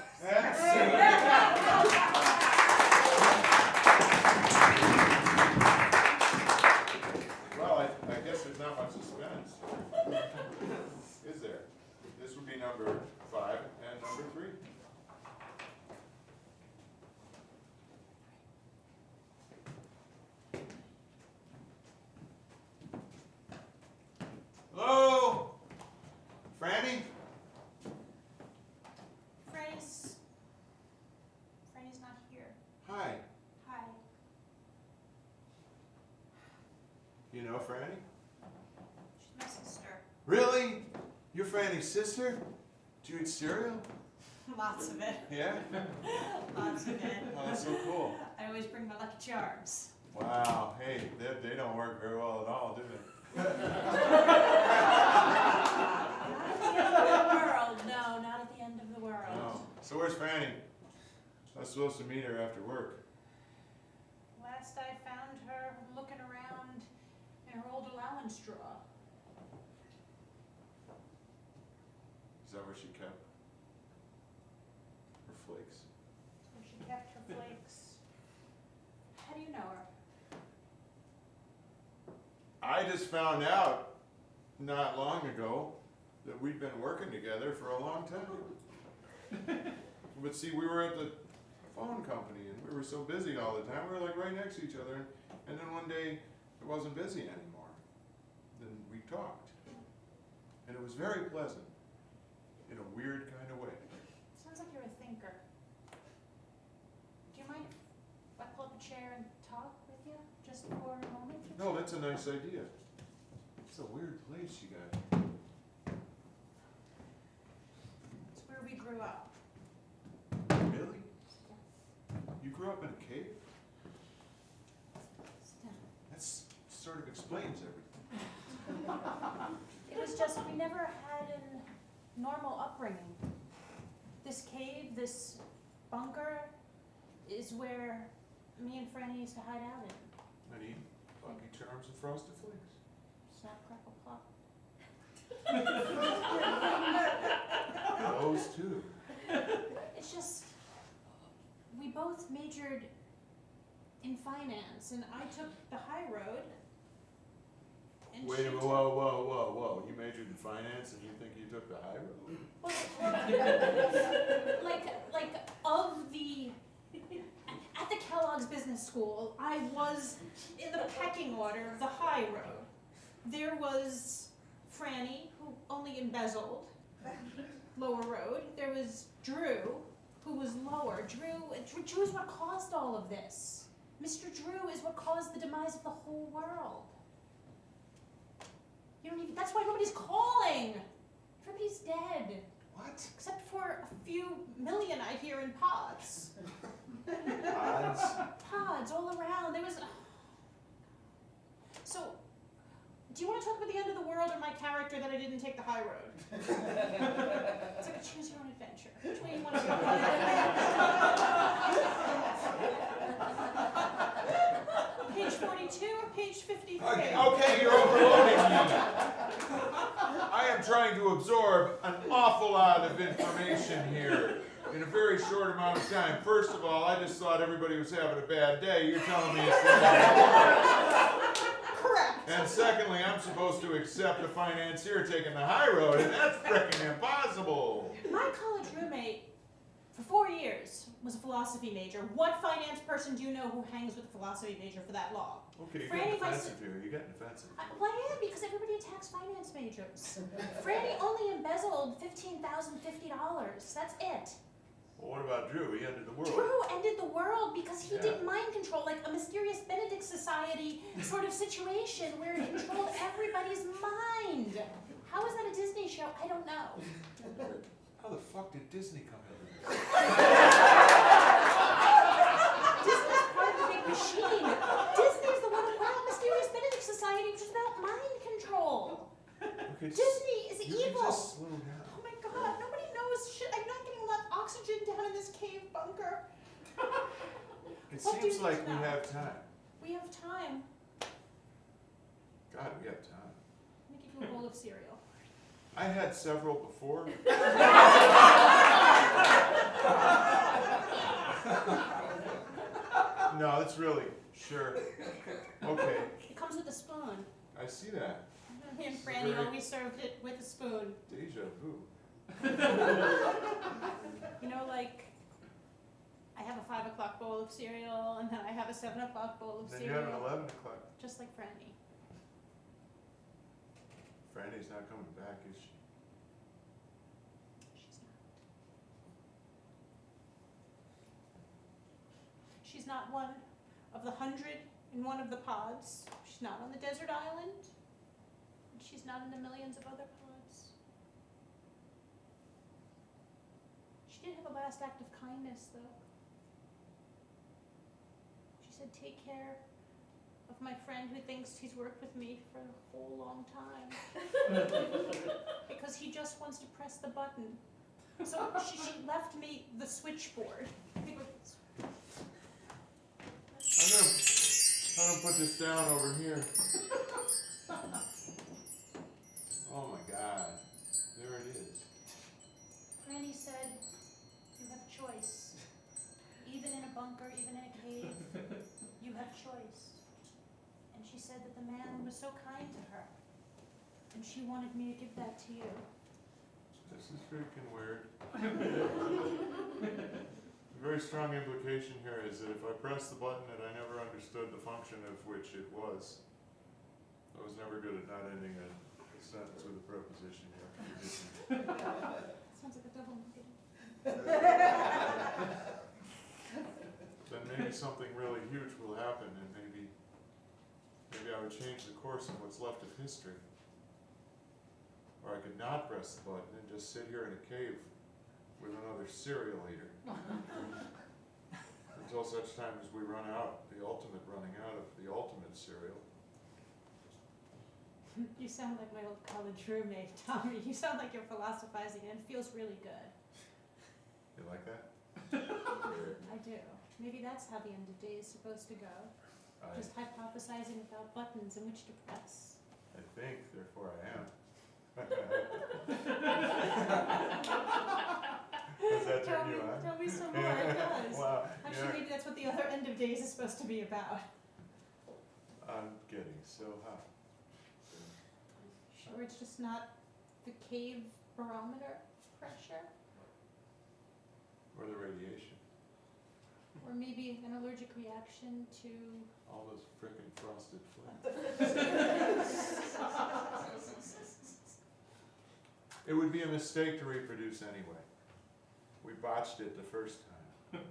Well, I guess there's not much suspense. Is there? This would be number 5 and number 3. Hello? Franny? Franny's not here. Hi. Hi. You know Franny? She's my sister. Really? You're Franny's sister? Do you eat cereal? Lots of it. Yeah? Lots of it. Oh, that's so cool. I always bring my Lucky Charms. Wow. Hey, they don't work very well at all, do they? Not at the end of the world. No, not at the end of the world. No. So where's Franny? I was supposed to meet her after work. Last I found her looking around in her old allowance drawer. Is that where she kept her flakes? Where she kept her flakes. How do you know her? I just found out not long ago that we'd been working together for a long time. But see, we were at the phone company and we were so busy all the time. We were like right next to each other. And then one day it wasn't busy anymore. Then we talked. And it was very pleasant in a weird kind of way. Sounds like you're a thinker. Do you mind if I pull up a chair and talk with you just for a moment? No, that's a nice idea. It's a weird place you got. It's where we grew up. Really? You grew up in a cave? That sort of explains everything. It was just, we never had a normal upbringing. This cave, this bunker, is where me and Franny used to hide out in. And eat Lucky Charms and Frosted Flakes. Snap, crackle, pop. Those two. It's just, we both majored in finance, and I took the high road. And Wait she a minute, took- whoa. You majored in finance and you think you took the high road? like of the, at the Kellogg's Business School, I was in the pecking order of the high road. There was Franny, who only embezzled, lower road. There was Drew, who was lower. Drew is what caused all of this. Mr. Drew is what caused the demise of the whole world. You don't even, that's why nobody's calling. Everybody's dead. What? Except for a few million I hear in pods. Odds? Pods all around. There was. So, do you want to talk about the end of the world or my character that I didn't take the high road? It's like a choose your own adventure. Which way you want to go? Page 42 or page 53? Okay, you're overloading me. I am trying to absorb an awful lot of information here in a very short amount of time. First of all, I just thought everybody was having a bad day. You're telling me it's the end of the world. Correct. And secondly, I'm supposed to accept a financier taking the high road, and that's frickin' impossible. My college roommate for 4 years was a philosophy major. What finance person do you know who hangs with a philosophy major for that long? Okay, you're Franny, getting if I defensive here. You're getting defensive. Well, I am, because everybody attacks finance majors. Franny only embezzled $15,050. That's it. Well, what about Drew? He ended the world. Drew ended the world because he Yeah. did mind control, like a mysterious Benedict Society sort of situation where it controlled everybody's mind. How is that a Disney show? I don't know. How the fuck did Disney come into this? Disney's part of the big machine. Disney's the one who put out Mysterious Benedict Society, which is about mind control. Okay, Disney is you evil. can just slow down. Oh my god, nobody knows shit. I'm not getting enough oxygen down in this cave bunker. It What do you seems need like to we know? have time. We have time. God, we have time. Let me give you a bowl of cereal. I had several before. No, it's really, sure. Okay, It comes with a spoon. I see that. Me and This is Franny very- always served it with a spoon. Deja vu. You know, like, I have a 5 o'clock bowl of cereal, and then I have a 7 o'clock bowl of Then you have an cereal. 11 o'clock. Just like Franny. Franny's not coming back, is she? She's not. She's not one of the 100 in one of the pods. She's not on the desert island. And she's not in the millions of other pods. She did have a last act of kindness, though. She said, take care of my friend who thinks he's worked with me for a whole long time. Because he just wants to press the button. So she left me the switchboard. I'm gonna put this down over here. Oh my God, there it is. Franny said, you have choice. Even in a bunker, even in a cave, you have choice. And she said that the man was so kind to her. And she wanted me to give that to you. This is freaking weird. A very strong implication here is that if I press the button that I never understood the function of which it was, I was never good at not ending a sentence with a preposition here. Sounds like a double negative. Then maybe something really huge will happen, and maybe I would change the course of what's left of history. Or I could not press the button and just sit here in a cave with another cereal eater. Until such time as we run out, the ultimate running out of the ultimate cereal. You sound like my old college roommate, Tommy. You sound like you're philosophizing, and it feels really good. You like that? I do. Maybe that's how the end of day is supposed to go. Just hypothesizing without buttons in which to press. I think, therefore I am. Does that turn you on? Tell me some more, it does. Wow, Actually, you're, maybe that's what the other end of days is supposed to be about. I'm getting so hot. Sure, it's just not the cave barometer pressure? Or the radiation. Or maybe an allergic reaction to... All those frickin' frosted flakes. It would be a mistake to reproduce anyway. We botched it the first time.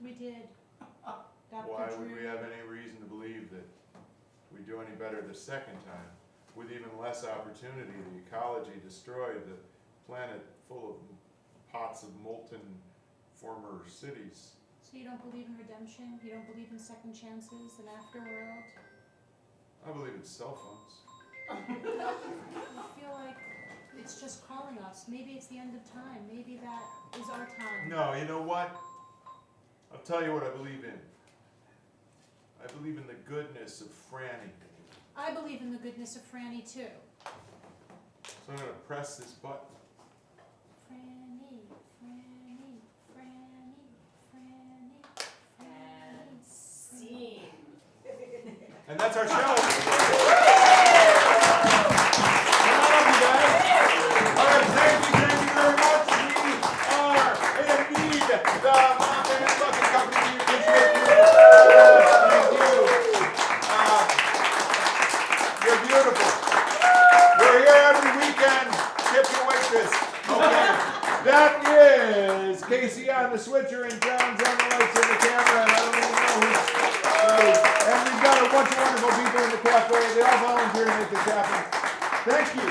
We did. Dr. Why would Drew. we have any reason to believe that we do any better the second time? With even less opportunity, the ecology destroyed, the planet full of pots of molten former cities. So you don't believe in redemption? You don't believe in second chances, an afterworld? I believe in cell phones. I feel like it's just calling us. Maybe it's the end of time. Maybe that is our time. No, you know what? I'll tell you what I believe in. I believe in the goodness of Franny. I believe in the goodness of Franny too. So I'm gonna press this button. Franny, Franny, Franny, Franny, Franny. Scene. And that's our show. I love you guys. All right, thank you very much. We are indeed the Mom and Bucket Company. We appreciate you. Thank you. You're beautiful. We're here every weekend. Tip your waitress. Okay. That is Casey on the switcher and John's on the lights and the camera, and I don't even know who's. And we've got a bunch of wonderful people in the cafe. They all volunteer to make this happen. Thank you.